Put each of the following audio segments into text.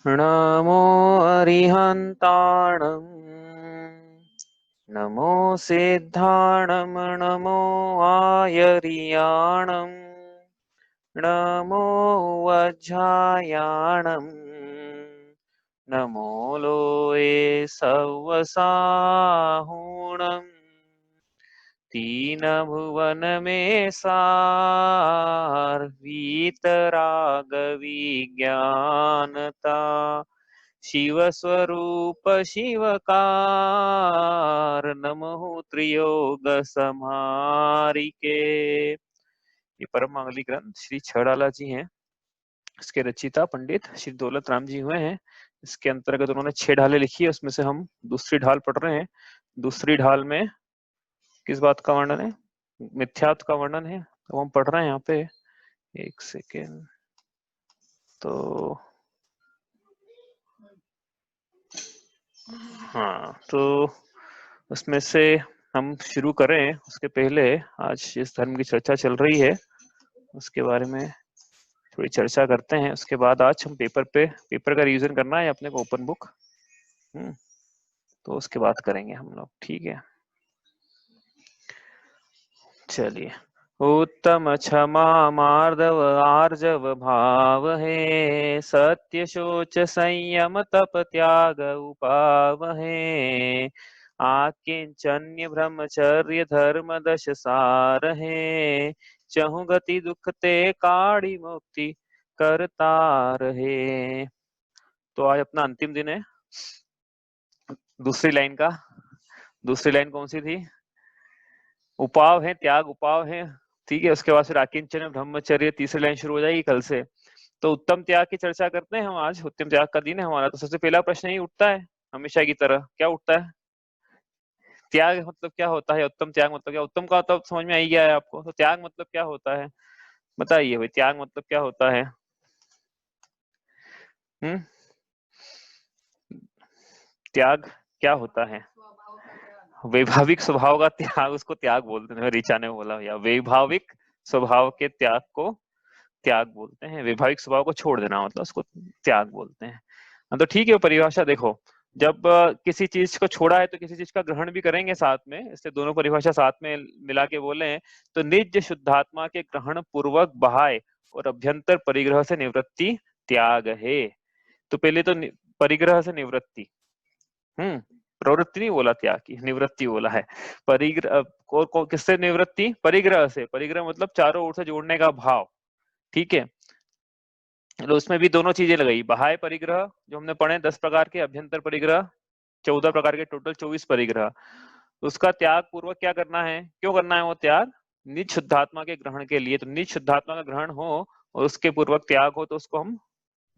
नमो अरिहन्ताणं नमो सिद्धाणं नमो आयर्याणं नमो वज्रायाणं नमो लोये सवसाहुणम् तीन भुवन में सार वीतराग विज्ञानता शिव स्वरूप शिवकार नमो त्रियोग समारिके। ये परम मांगली ग्रंथ श्री छड़ाला जी हैं। इसके रचिता पंडित श्री दौलत राम जी हुए हैं। इसके अंतर्गत उन्होंने 6 ढालें लिखी है, उसमें से हम दूसरी ढाल पढ़ रहे हैं। दूसरी ढाल में किस बात का वर्णन है? मिथ्यात्व का वर्णन है। तो हम पढ़ रहे हैं यहाँ पे, एक सेकेंड। तो हाँ, तो उसमें से हम शुरू करें उसके पहले आज जिस धर्म की चर्चा चल रही है उसके बारे में थोड़ी चर्चा करते हैं। उसके बाद आज हम पेपर का रिवीजन करना है अपने को, ओपन बुक। तो उसके बाद करेंगे हम लोग, ठीक है। चलिए। उत्तम क्षमा मार्दव आर्जव भाव है, सत्य शोच संयम तप त्याग उपावहे, आकिंचन्य ब्रह्मचर्य धर्म दश सार है, चहु गति दुख ते काढ़ी मुक्ति करता रहे। तो आज अपना अंतिम दिन है। दूसरी लाइन कौन सी थी? उपाव है, त्याग उपाव है, ठीक है। उसके बाद फिर आकिंचन ब्रह्मचर्य, तीसरी लाइन शुरू हो जाएगी कल से। तो उत्तम त्याग की चर्चा करते हैं हम आज। उत्तम त्याग का दिन है हमारा। तो सबसे पहला प्रश्न ही उठता है हमेशा की तरह, क्या उठता है? त्याग मतलब क्या होता है? उत्तम त्याग मतलब क्या? उत्तम का मतलब समझ में आई गया है आपको, तो त्याग मतलब क्या होता है बताइए भाई। त्याग मतलब क्या होता है? त्याग क्या होता है? वैभाविक स्वभाव का त्याग, उसको त्याग बोलते हैं। ऋचा ने बोला भैया, वैभाविक स्वभाव के त्याग को त्याग बोलते हैं। वैभाविक स्वभाव को छोड़ देना मतलब उसको त्याग बोलते हैं। तो ठीक है, परिभाषा देखो। जब किसी चीज को छोड़ा है तो किसी चीज का ग्रहण भी करेंगे साथ में, इसलिए दोनों परिभाषा साथ में मिला के बोले तो निज शुद्धात्मा के ग्रहण पूर्वक बाह्य और अभ्यंतर परिग्रह से निवृत्ति त्याग है। तो पहले तो परिग्रह से निवृत्ति, प्रवृत्ति नहीं बोला, त्याग की निवृत्ति बोला है। परिग्रह को किससे निवृत्ति? परिग्रह से। परिग्रह मतलब चारों ओर से जोड़ने का भाव, ठीक है। तो उसमें भी दोनों चीजें लगाई, बाह्य परिग्रह जो हमने पढ़े 10 प्रकार के, अभ्यंतर परिग्रह 14 प्रकार के, टोटल 24 परिग्रह। उसका त्याग पूर्वक क्या करना है? क्यों करना है वो त्याग? निज शुद्धात्मा के ग्रहण के लिए। तो निज शुद्धात्मा का ग्रहण हो और उसके पूर्वक त्याग हो तो उसको हम,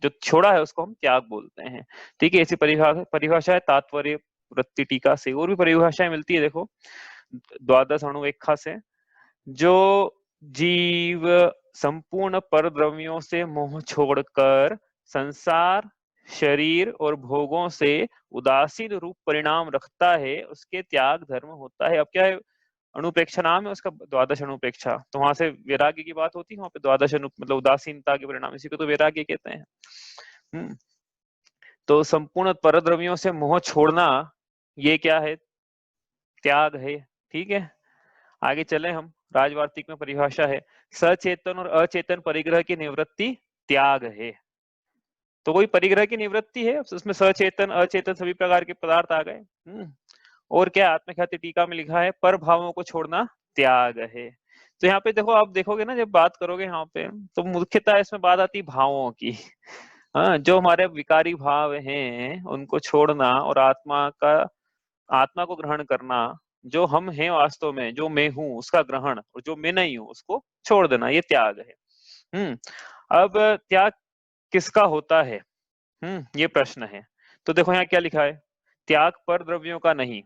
जो छोड़ा है उसको हम त्याग बोलते हैं, ठीक है। ऐसी परिभाषा है तात्पर्य वृत्ति टीका से। और भी परिभाषाएं मिलती है, देखो द्वादश अणुरेखा से। जो जीव संपूर्ण परद्रव्यों से मोह छोड़कर संसार, शरीर और भोगों से उदासीन रूप परिणाम रखता है, उसके त्याग धर्म होता है। अब क्या है? अनुपेक्षा नाम है उसका, द्वादश अनुपेक्षा। तो वहां से वैराग्य की बात होती है, वहां पे द्वादश मतलब उदासीनता के परिणाम, इसी को तो वैराग्य कहते हैं। तो संपूर्ण परद्रव्यों से मोह छोड़ना, ये क्या है? त्याग है, ठीक है। आगे चले हम। राजवार्तिक में परिभाषा है, सचेतन और अचेतन परिग्रह की निवृत्ति त्याग है। तो कोई परिग्रह की निवृत्ति है, उसमें सचेतन अचेतन सभी प्रकार के पदार्थ आ गए। और क्या आत्मख्याति टीका में लिखा है, पर भावों को छोड़ना त्याग है। तो यहाँ पे देखो, आप देखोगे ना जब बात करोगे यहाँ पे, तो मुख्यतः इसमें बात आती भावों की। हाँ, जो हमारे विकारी भाव हैं उनको छोड़ना और आत्मा को ग्रहण करना। जो हम हैं वास्तव में, जो मैं हूं उसका ग्रहण, और जो मैं नहीं हूं उसको छोड़ देना, ये त्याग है। अब त्याग किसका होता है? ये प्रश्न है। तो देखो यहाँ क्या लिखा है, त्याग पर द्रव्यों का नहीं।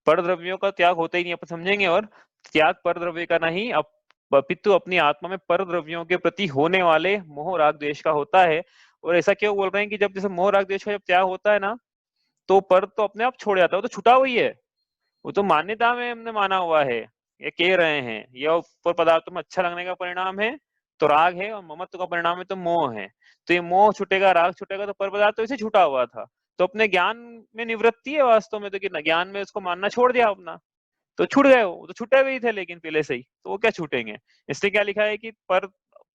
पर द्रव्यों का त्याग होता ही नहीं, अपन समझेंगे। और त्याग पर द्रव्य का नहीं, अपितु अपनी आत्मा में पर द्रव्यों के प्रति होने वाले मोह राग द्वेष का होता है। और ऐसा क्यों बोल रहे हैं कि जब जैसे मोह राग द्वेष का जब त्याग होता है ना, तो पर तो अपने आप छोड़ जाता है, वो तो छुटा हुई है। वो तो मान्यता में हमने माना हुआ है, ये कह रहे हैं, यह ऊपर पदार्थों में अच्छा लगने का परिणाम है, तो राग है, और ममत्व का परिणाम है तो मोह है। तो ये मोह छूटेगा, राग छूटेगा, तो पर पदार्थ तो इसे छूटा हुआ था, तो अपने ज्ञान में निवृत्ति है वास्तव में, तो कि ज्ञान में उसको मानना छोड़ दिया अपना, तो छूट गए, वो तो छूटे हुए ही थे लेकिन पहले से ही, तो वो क्या छूटेंगे। इसलिए क्या लिखा है कि पर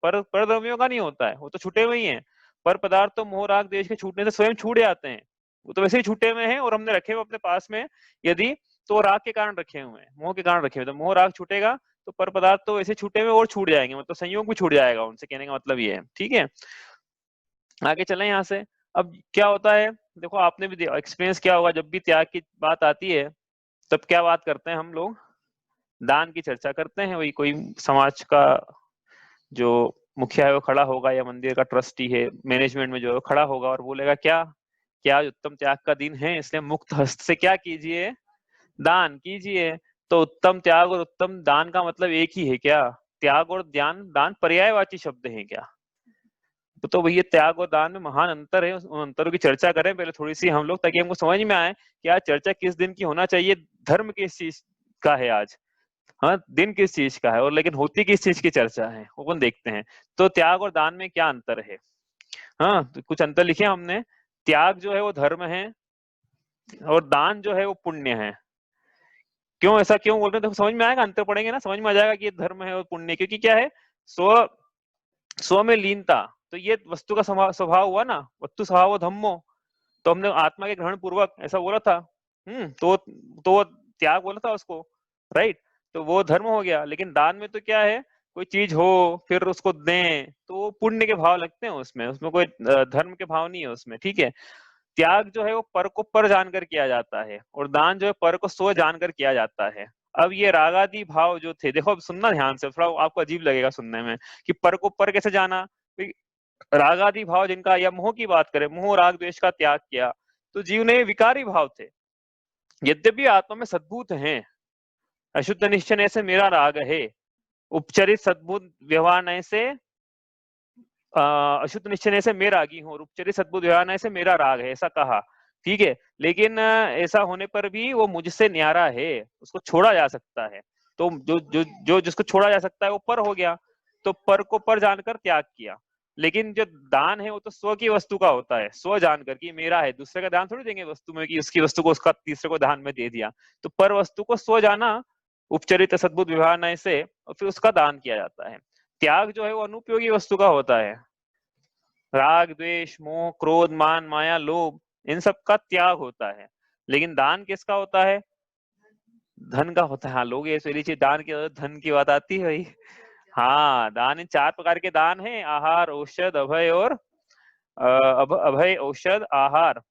द्रव्यों का नहीं होता है, वो तो छूटे हुए ही हैं। पर पदार्थ तो मोह राग द्वेष के छूटने से स्वयं छूट जाते हैं, वो तो वैसे ही छूटे हुए हैं, और हमने रखे हुए अपने पास में यदि, तो राग के कारण रखे हुए हैं, मोह के कारण रखे हुए, तो मोह राग छूटेगा तो पर पदार्थ तो वैसे छूटे हुए और छूट जाएंगे, मतलब संयोग भी छूट जाएगा उनसे, कहने का मतलब ये है। ठीक है, आगे चलें यहाँ से। अब क्या होता है, देखो आपने भी एक्सपीरियंस किया होगा, जब भी त्याग की बात आती है तब क्या बात करते हैं हम लोग, दान की चर्चा करते हैं। वही कोई समाज का जो मुखिया है वो खड़ा होगा, या मंदिर का ट्रस्टी है, मैनेजमेंट में जो है खड़ा होगा और बोलेगा क्या क्या उत्तम त्याग का दिन है, इसलिए मुक्त हस्त से क्या कीजिए, दान कीजिए। तो उत्तम त्याग और उत्तम दान का मतलब एक ही है क्या? त्याग और दान पर्यायवाची शब्द हैं क्या? तो भैया त्याग और दान में महान अंतर है, उन अंतरों की चर्चा करें पहले थोड़ी सी हम लोग, ताकि हमको समझ में आए कि आज चर्चा किस दिन की होना चाहिए, धर्म किस चीज का है आज, हाँ दिन किस चीज का है, और लेकिन होती किस चीज की चर्चा है वो अपन देखते हैं। तो त्याग और दान में क्या अंतर है? हाँ, तो कुछ अंतर लिखे हमने। त्याग जो है वो धर्म है, और दान जो है वो पुण्य है। क्यों ऐसा क्यों बोल रहे हैं, देखो समझ में आएगा, अंतर पड़ेंगे ना, समझ में आ जाएगा कि ये धर्म है और पुण्य, क्योंकि क्या है, स्व स्व में लीनता, तो ये वस्तु का स्वभाव हुआ ना, वस्तु स्वभाव धम्मो, तो हमने आत्मा के ग्रहण पूर्वक ऐसा बोला था। तो त्याग बोला था उसको, राइट, तो वो धर्म हो गया। लेकिन दान में तो क्या है, कोई चीज हो फिर उसको दें, तो वो पुण्य के भाव लगते हैं उसमें, उसमें कोई धर्म के भाव नहीं है उसमें। ठीक है, त्याग जो है वो पर को पर जानकर किया जाता है, और दान जो है पर को स्व जानकर किया जाता है। अब ये रागादि भाव जो थे, देखो अब सुनना ध्यान से, थोड़ा आपको अजीब लगेगा सुनने में कि पर को पर कैसे जाना। रागादि भाव जिनका, या मोह की बात करें, मोह राग द्वेष का त्याग किया, तो जीव ने विकारी भाव थे, यद्यपि आत्मा में सद्भूत हैं। अशुद्ध निश्चय से मेरा राग है, उपचरित सद्भुत व्यवहार से अशुद्ध निश्चय से मैं रागी हूँ, और उपचरित सद्भुत व्यवहार से मेरा राग है, ऐसा कहा। ठीक है, लेकिन ऐसा होने पर भी वो मुझसे न्यारा है, उसको छोड़ा जा सकता है। तो जो जिसको छोड़ा जा सकता है वो पर हो गया, तो पर को पर जानकर त्याग किया। लेकिन जो दान है वो तो स्व की वस्तु का होता है, स्व जानकर कि मेरा है, दूसरे का दान थोड़ी देंगे वस्तु में कि उसकी वस्तु को उसका तीसरे को दान में दे दिया। तो पर वस्तु को स्व जाना उपचरित सद्भुत व्यवहार से, और फिर उसका दान किया जाता है। त्याग जो है वो अनुपयोगी वस्तु का होता है, राग द्वेष मोह क्रोध मान माया लोभ, इन सब का त्याग होता है। लेकिन दान किसका होता है? धन का होता है। हाँ, लोग ये सोच लीजिए दान की धन की बात आती है भाई। हाँ, दान इन 4 प्रकार के दान हैं, आहार औषध अभय और अभय औषध आहार,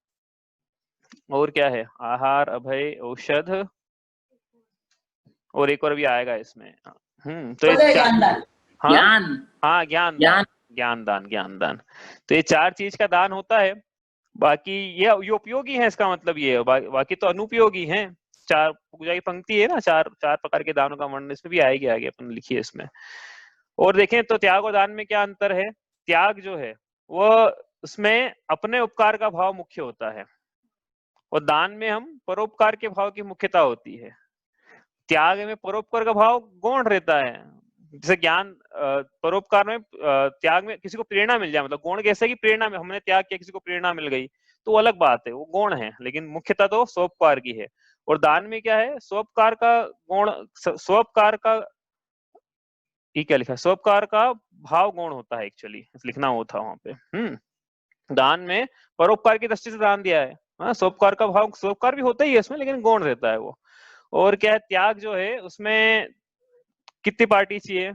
और क्या है, आहार अभय औषध, और एक और भी आएगा इसमें। तो ये ज्ञान, हाँ ज्ञान दान, ज्ञान दान, तो ये 4 चीज का दान होता है। बाकी ये उपयोगी है, इसका मतलब ये है, बाकी तो अनुपयोगी हैं। 4 पूजा की पंक्ति है ना, 4 प्रकार के दानों का वर्णन इसमें भी आएगी, आगे अपन लिखिए इसमें। और देखें तो त्याग और दान में क्या अंतर है। त्याग जो है वो उसमें अपने उपकार का भाव मुख्य होता है, और दान में हम परोपकार के भाव की मुख्यता होती है। त्याग में परोपकार का भाव गौण रहता है, जैसे ज्ञान परोपकार में त्याग में किसी को प्रेरणा मिल जाए, मतलब गौण कैसे कि प्रेरणा में हमने त्याग किया, किसी को प्रेरणा मिल गई, तो अलग बात है, वो गौण है, लेकिन मुख्यता तो स्वोपकार की है। और दान में क्या है, स्वोपकार का गौण, स्वोपकार का ये क्या लिखा है, स्वोपकार का भाव गौण होता है, एक्चुअली लिखना वो था वहां पे। दान में परोपकार की दृष्टि से दान दिया है, हाँ स्वोपकार का भाव, स्वोपकार भी होता ही है इसमें, लेकिन गौण रहता है वो। और क्या है, त्याग जो है उसमें कितनी पार्टी चाहिए,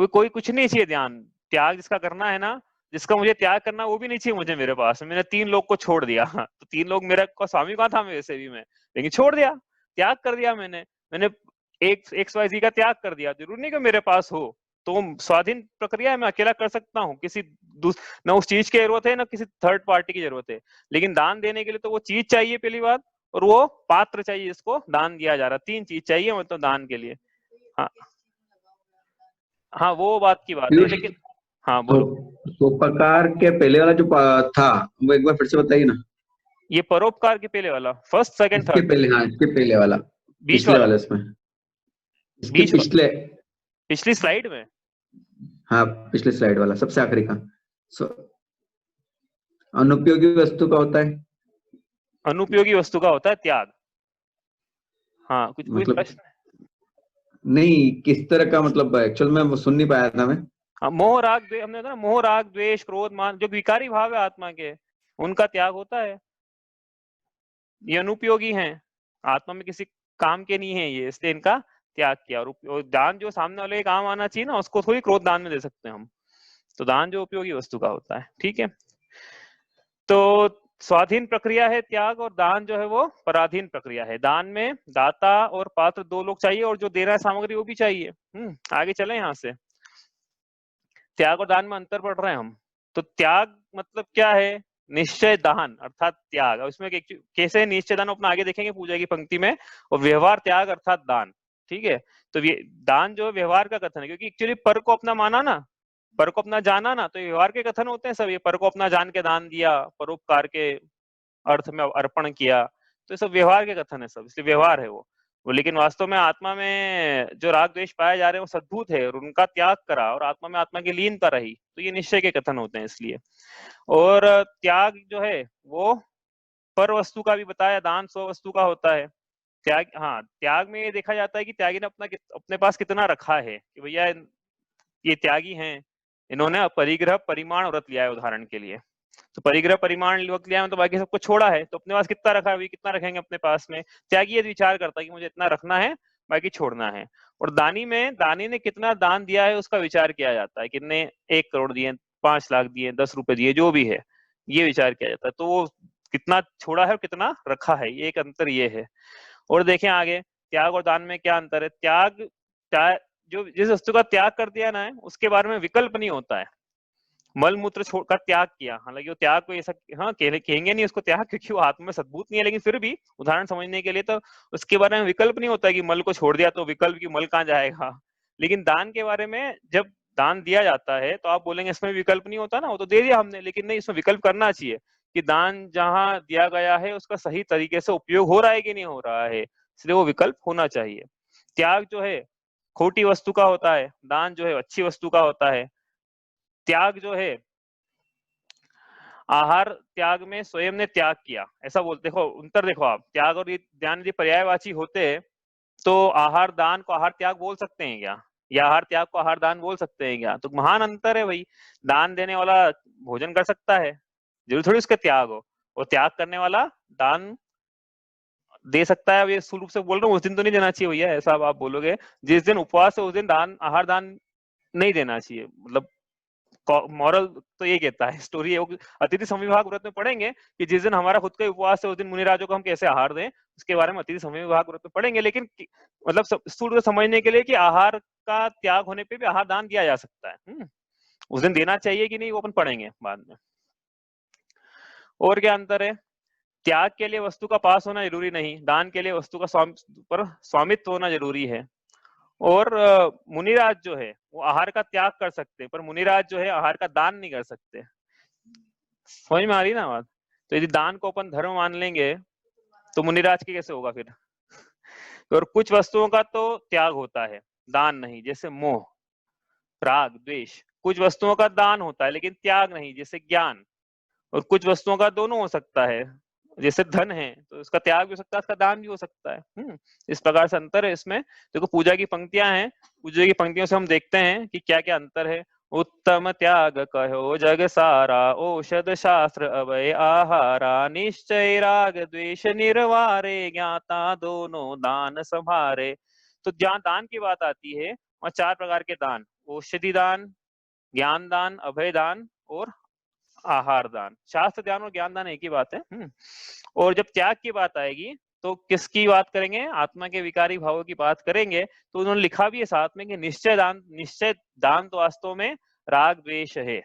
कोई कुछ नहीं चाहिए ध्यान। त्याग जिसका करना है ना, जिसका मुझे त्याग करना, वो भी नहीं चाहिए मुझे मेरे पास, मैंने 3 लोग को छोड़ दिया तो 3 लोग मेरा को स्वामी कहाँ था, मैं वैसे भी मैं, लेकिन छोड़ दिया, त्याग कर दिया मैंने एक XYZ का त्याग कर दिया, जरूरी नहीं कि मेरे पास हो, तो स्वाधीन प्रक्रिया है, मैं अकेला कर सकता हूँ, किसी न उस चीज की जरूरत है ना किसी थर्ड पार्टी की जरूरत है। लेकिन दान देने के लिए तो वो चीज चाहिए पहली बात, और वो पात्र चाहिए जिसको दान दिया जा रहा, 3 चीज चाहिए मतलब दान के लिए। हाँ हाँ, वो बात की बात है, लेकिन हाँ बोलो। तो प्रकार के पहले वाला जो था वो एक बार फिर से बताइए ना। ये परोपकार के पहले वाला, फर्स्ट सेकंड इसके थर्ड, पहले, हाँ इसके पहले वाला, बीच पिछले वाला, वाले इसमें, इसके बीच पिछले, पिछली स्लाइड में हाँ, पिछले स्लाइड वाला सबसे आखिरी का। सो अनुपयोगी वस्तु का होता है, अनुपयोगी वस्तु का होता है त्याग। हाँ, कुछ कोई मतलब प्रश्न? नहीं, किस तरह का, मतलब एक्चुअल में वो सुन नहीं पाया था मैं। हाँ, मोह राग द्वेष, हमने कहा ना, मोह राग द्वेष क्रोध मान, जो विकारी भाव है आत्मा के, उनका त्याग होता है। ये अनुपयोगी हैं, आत्मा में किसी काम के नहीं है ये, इसलिए इनका त्याग किया। और दान जो सामने वाले के काम आना चाहिए ना, उसको थोड़ी क्रोध दान में दे सकते हैं हम। तो दान जो उपयोगी वस्तु का होता है, ठीक है। तो स्वाधीन प्रक्रिया है त्याग, और दान जो है वो पराधीन प्रक्रिया है। दान में दाता और पात्र दो लोग चाहिए, और जो दे रहा है सामग्री वो भी चाहिए। आगे चले यहाँ से। त्याग और दान में अंतर पढ़ रहे हैं हम। तो त्याग मतलब क्या है? निश्चय दान अर्थात त्याग। और इसमें कैसे निश्चय दान अपना आगे देखेंगे पूजा की पंक्ति में। और व्यवहार त्याग अर्थात दान, ठीक है। तो ये दान जो व्यवहार का कथन है, क्योंकि एक्चुअली पर को अपना माना ना, पर को अपना जाना ना, तो व्यवहार के कथन होते हैं सब। ये पर को अपना जान के दान दिया, परोपकार के अर्थ में अर्पण किया, तो ये सब व्यवहार के कथन है सब, इसलिए व्यवहार है वो। लेकिन वास्तव में आत्मा में जो राग द्वेष पाए जा रहे हैं वो सद्भूत है, और उनका त्याग करा और आत्मा में आत्मा की लीनता रही, तो ये निश्चय के कथन होते हैं इसलिए। और त्याग जो है वो पर वस्तु का भी बताया, दान स्व वस्तु का होता है। त्याग, हाँ, त्याग में ये देखा जाता है कि त्यागी ने अपने पास कितना रखा है, कि भैया ये त्यागी हैं, इन्होंने परिग्रह परिमाण व्रत लिया है उदाहरण के लिए। तो परिग्रह परिमाण व्रत लिया है तो बाकी सबको छोड़ा है, तो अपने पास कितना रखा है, कितना रखेंगे अपने पास में। त्यागी ये विचार करता है कि मुझे इतना रखना है, बाकी छोड़ना है। और दानी ने कितना दान दिया है उसका विचार किया जाता है, कितने 1 करोड़ दिए, 5 लाख दिए, 10 रुपए दिए, जो भी है, ये विचार किया जाता है। तो वो कितना छोड़ा है और कितना रखा है, ये एक अंतर ये है। और देखें आगे, त्याग और दान में क्या अंतर है। त्याग जो जिस वस्तु का त्याग कर दिया ना है, उसके बारे में विकल्प नहीं होता है। मल मूत्र छोड़कर त्याग किया, हालांकि वो त्याग को ऐसा, हाँ, कहेंगे नहीं उसको त्याग, क्योंकि वो आत्मा में सद्भूत नहीं है, लेकिन फिर भी उदाहरण समझने के लिए तो उसके बारे में विकल्प नहीं होता कि मल को छोड़ दिया तो विकल्प की मल कहाँ जाएगा। लेकिन दान के बारे में जब दान दिया जाता है तो आप बोलेंगे इसमें विकल्प नहीं होता ना, वो तो दे दिया हमने, लेकिन नहीं, इसमें विकल्प करना चाहिए कि दान जहां दिया गया है उसका सही तरीके से उपयोग हो रहा है कि नहीं हो रहा है, इसलिए वो विकल्प होना चाहिए। त्याग जो है खोटी वस्तु का होता है, दान जो है अच्छी वस्तु का होता है। त्याग जो है, आहार त्याग में स्वयं ने त्याग किया, ऐसा बोलते। देखो अंतर, देखो आप, त्याग और ध्यान यदि पर्यायवाची होते तो आहार दान को आहार त्याग बोल सकते हैं क्या, या आहार त्याग को आहार दान बोल सकते हैं क्या? तो महान अंतर है भाई। दान देने वाला भोजन कर सकता है, जरूर थोड़ी उसका त्याग हो। और त्याग करने वाला दान दे सकता है। अब ये स्थूल रूप से बोल रहा हूँ, उस दिन तो नहीं देना चाहिए भैया, ऐसा आप बोलोगे। जिस दिन उपवास है उस दिन दान, आहार दान नहीं देना चाहिए, मतलब मॉरल तो ये कहता है, स्टोरी है। अतिथि संविभाग व्रत में पढ़ेंगे कि जिस दिन हमारा खुद का उपवास है उस दिन मुनिराजों को हम कैसे आहार दें, उसके बारे में अतिथि संविभाग व्रत में पढ़ेंगे। लेकिन मतलब स्थूल रूप से समझने के लिए कि आहार का त्याग होने पे भी आहार दान दिया जा सकता है। उस दिन देना चाहिए कि नहीं वो अपन पढ़ेंगे बाद में। और क्या अंतर है? त्याग के लिए वस्तु का पास होना जरूरी नहीं, दान के लिए वस्तु का स्वामित्व होना जरूरी है। और मुनिराज जो है वो आहार का त्याग कर सकते हैं, पर मुनिराज जो है आहार का दान नहीं कर सकते। समझ में आ रही ना बात? तो यदि दान को अपन धर्म मान लेंगे तो मुनिराज की कैसे होगा फिर? और कुछ वस्तुओं का तो त्याग होता है, दान नहीं, जैसे मोह, राग, द्वेष। कुछ वस्तुओं का दान होता है लेकिन त्याग नहीं, जैसे ज्ञान। और कुछ वस्तुओं का दोनों हो सकता है, जैसे धन है तो उसका त्याग भी हो सकता है, उसका दान भी हो सकता है। इस प्रकार से अंतर है इसमें। देखो पूजा की पंक्तियां हैं, पूजा की पंक्तियों से हम देखते हैं कि क्या क्या अंतर है। उत्तम त्याग कहो जग सारा, औषध शास्त्र अभय आहारा, निश्चय राग द्वेष निर्वारे, ज्ञाता दोनों दान संभारे। तो जहाँ दान की बात आती है वहाँ 4 प्रकार के दान, औषधि दान, ज्ञान दान, अभय दान और आहार दान। शास्त्र ज्ञान और ज्ञान दान एक ही बात है। और जब त्याग की बात आएगी तो किसकी बात करेंगे? आत्मा के विकारी भावों की बात करेंगे। तो उन्होंने लिखा भी है साथ में कि निश्चय दान तो वास्तव में राग द्वेष है,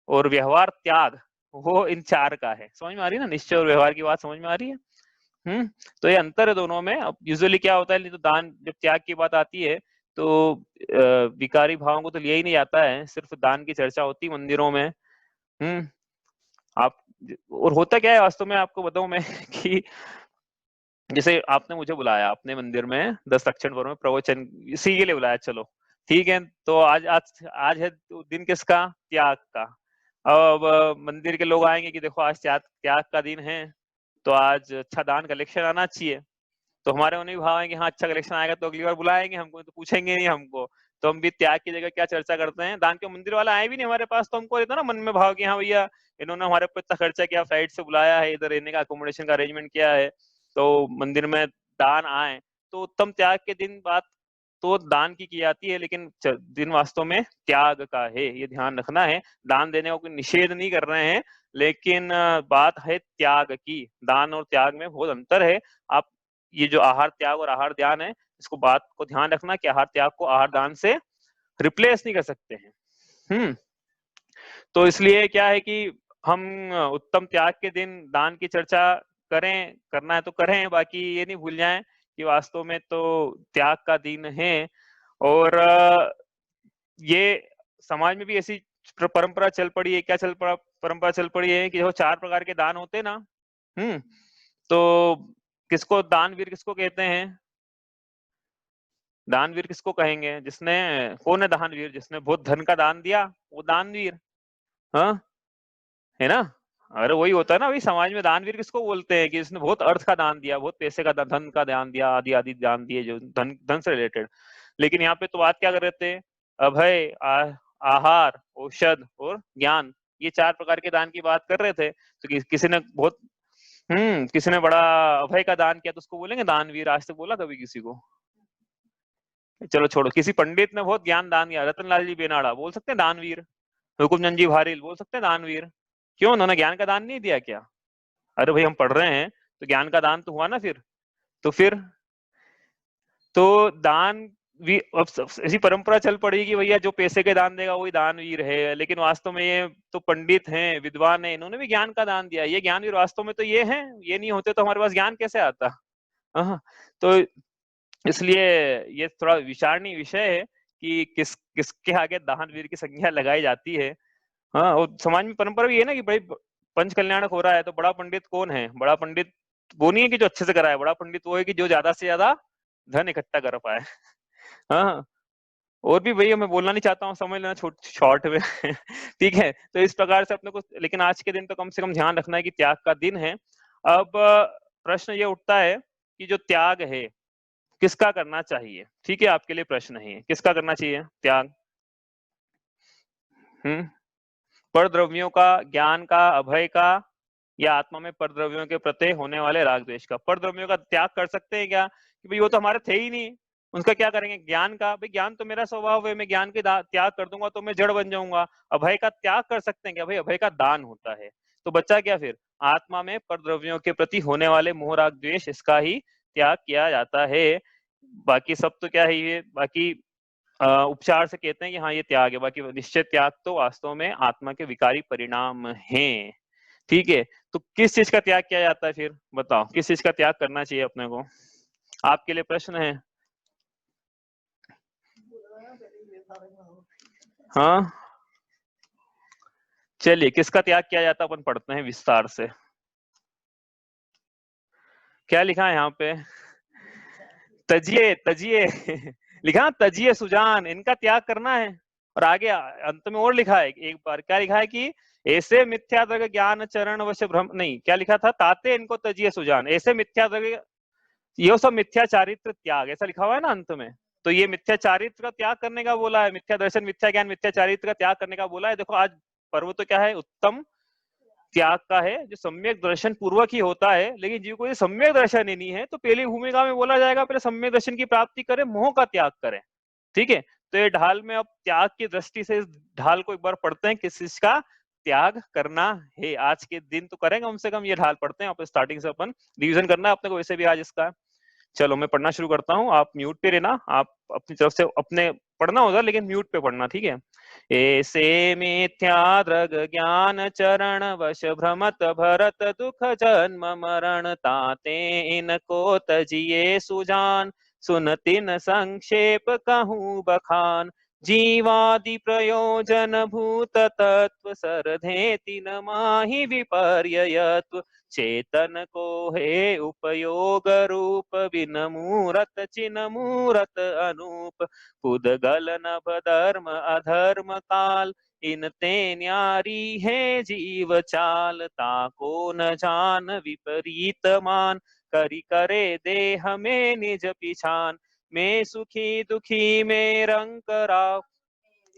और व्यवहार त्याग वो इन 4 का है। समझ में आ रही है ना, निश्चय और व्यवहार की बात समझ में आ रही है? तो ये अंतर है दोनों में। अब यूजुअली क्या होता है, तो दान, जब त्याग की बात आती है तो विकारी भावों को तो लिया ही नहीं जाता है, सिर्फ दान की चर्चा होती मंदिरों में। हम्म आप, और होता क्या है वास्तव में आपको बताऊं मैं कि जैसे आपने मुझे बुलाया अपने मंदिर में 10 लक्षण वर्ग में प्रवचन, इसी के लिए बुलाया, चलो ठीक है, तो आज आज आज है दिन किसका? त्याग का। अब मंदिर के लोग आएंगे कि देखो आज त्याग त्याग का दिन है, तो आज अच्छा दान कलेक्शन आना चाहिए। तो हमारे उन्हें भाव है कि हाँ अच्छा कलेक्शन आएगा तो अगली बार बुलाएंगे हमको, तो पूछेंगे नहीं हमको। तो हम भी त्याग की जगह क्या चर्चा करते हैं, दान के मंदिर वाला आए भी नहीं हमारे पास, तो हमको रहता ना मन में भाव कि हाँ भैया इन्होंने हमारे ऊपर इतना खर्चा किया, फ्लाइट से बुलाया है, इधर रहने का अकोमोडेशन का अरेंजमेंट किया है, तो मंदिर में दान आए। तो उत्तम त्याग के दिन बात तो दान की जाती है, लेकिन दिन वास्तव में त्याग का है, ये ध्यान रखना है। दान देने का कोई निषेध नहीं कर रहे हैं, लेकिन बात है त्याग की। दान और त्याग में बहुत अंतर है। आप ये जो आहार त्याग और आहार दान है, इसको बात को ध्यान रखना कि आहार त्याग को आहार दान से रिप्लेस नहीं कर सकते हैं। तो इसलिए क्या है कि हम उत्तम त्याग के दिन दान की चर्चा करें, करना है तो करें, बाकी ये नहीं भूल जाएं कि वास्तव में तो त्याग का दिन है। और ये समाज में भी ऐसी परंपरा चल पड़ी है, क्या परंपरा चल पड़ी है कि जो 4 प्रकार के दान होते हैं ना, तो किसको दानवीर किसको कहते हैं? दानवीर किसको कहेंगे? जिसने, कौन है दानवीर? जिसने बहुत धन का दान दिया वो दानवीर, हाँ, है ना? अरे वही होता है ना, वही समाज में दानवीर किसको बोलते हैं कि जिसने बहुत अर्थ का दान दिया, बहुत पैसे का धन का दान दिया, आदि आदि दान दिए जो धन से रिलेटेड। लेकिन यहाँ पे तो बात क्या कर रहे थे? अभय, आहार, औषध और ज्ञान, ये 4 प्रकार के दान की बात कर रहे थे। तो किसी ने बहुत किसी ने बड़ा अभय का दान किया तो उसको बोलेंगे दानवीर? आज तक बोला कभी किसी को? चलो छोड़ो। किसी पंडित ने बहुत ज्ञान दान दिया, रतनलाल जी बेनाड़ा, बोल सकते हैं दानवीर? हुकुमचंद जी भारिल, बोल सकते हैं दानवीर? क्यों, उन्होंने ज्ञान का दान नहीं दिया क्या? अरे भाई हम पढ़ रहे हैं तो ज्ञान का दान तो हुआ ना फिर। तो फिर तो दान भी अब ऐसी परंपरा चल पड़ी कि भैया जो पैसे के दान देगा वही दानवीर है, लेकिन वास्तव में ये तो पंडित हैं, विद्वान हैं, इन्होंने भी ज्ञान का दान दिया, ये ज्ञानवीर वास्तव में तो ये हैं। ये नहीं होते तो हमारे पास ज्ञान कैसे आता? तो इसलिए ये थोड़ा विचारणीय विषय है कि किसके आगे दानवीर की संज्ञा लगाई जाती है। हाँ, और समाज में परंपरा भी है ना कि भाई पंच कल्याणक हो रहा है तो बड़ा पंडित कौन है? बड़ा पंडित वो नहीं है कि जो अच्छे से कराए, बड़ा पंडित वो है कि जो ज्यादा से ज्यादा धन इकट्ठा कर पाए। हाँ, और भी भैया मैं बोलना नहीं चाहता हूँ, समझ लेना शॉर्ट में। ठीक है, तो इस प्रकार से अपने को, लेकिन आज के दिन तो कम से कम ध्यान रखना है कि त्याग का दिन है। अब प्रश्न ये उठता है कि जो त्याग है किसका करना चाहिए? ठीक है, आपके लिए प्रश्न है, किसका करना चाहिए त्याग? परद्रव्यों का, ज्ञान का, अभय का, या आत्मा में परद्रव्यों के प्रति होने वाले राग द्वेष का? परद्रव्यों का त्याग कर सकते हैं क्या? कि भाई वो तो हमारे थे ही नहीं, उनका क्या करेंगे? ज्ञान का, भाई ज्ञान तो मेरा स्वभाव है, मैं ज्ञान के त्याग कर दूंगा तो मैं जड़ बन जाऊंगा। अभय का त्याग कर सकते हैं क्या? भाई अभय का दान होता है। तो बच्चा क्या फिर? आत्मा में परद्रव्यों के प्रति होने वाले मोह राग द्वेष, इसका ही त्याग किया जाता है। बाकी सब तो क्या है, ये बाकी उपचार से कहते हैं कि हाँ ये त्याग है, बाकी निश्चय त्याग तो वास्तव में आत्मा के विकारी परिणाम हैं। ठीक है, तो किस चीज का त्याग किया जाता है फिर? बताओ किस चीज का त्याग करना चाहिए अपने को? आपके लिए प्रश्न है। हाँ, चलिए किसका त्याग किया जाता है अपन पढ़ते हैं विस्तार से। क्या लिखा है यहाँ पे? तजिए तजिए। लिखा तजिए सुजान, इनका त्याग करना है। और आगे अंत में और लिखा है एक बार, क्या लिखा है कि ऐसे मिथ्या ज्ञान चरण वश भ्रम, नहीं क्या लिखा था? ताते इनको तजिए सुजान, ऐसे मिथ्या, ये सब मिथ्या चारित्र त्याग, ऐसा लिखा हुआ है ना अंत में। तो ये मिथ्या चारित्र का त्याग करने का बोला है, मिथ्या दर्शन, मिथ्या ज्ञान, मिथ्या चारित्र का त्याग करने का बोला है। देखो आज पर्व तो क्या है? उत्तम त्याग का है, जो सम्यक दर्शन पूर्वक ही होता है। लेकिन जीव को ये सम्यक दर्शन ही नहीं है तो पहली भूमिका में बोला जाएगा पहले सम्यक दर्शन की प्राप्ति करें, मोह का त्याग करें। ठीक है, तो ये ढाल में अब त्याग की दृष्टि से इस ढाल को एक बार पढ़ते हैं, किस चीज का त्याग करना है आज के दिन तो करेंगे, कम से कम ये ढाल पढ़ते हैं। स्टार्टिंग से अपन रिविजन करना है अपने को वैसे भी आज इसका। चलो मैं पढ़ना शुरू करता हूँ, आप म्यूट पे रहना, आप अपनी तरफ से अपने पढ़ना होगा लेकिन म्यूट पे पढ़ना, ठीक है। ऐसे मिथ्या दृग ज्ञान चरण वश भ्रमत भरत दुख जन्म मरण, ताते इनको तजिए सुजान, सुन तिन संक्षेप कहूँ बखान। जीवादि प्रयोजन भूत तत्व सरधेति न माहि विपर्ययत्व। चेतन को हे उपयोग रूप बिन मूरत चिन मूरत अनूप। पुदगल नभ धर्म अधर्म काल इनते न्यारी है जीव चाल। ताको न जान विपरीत मान करी करे देह में निज पिछान। मैं सुखी दुखी में रंक राव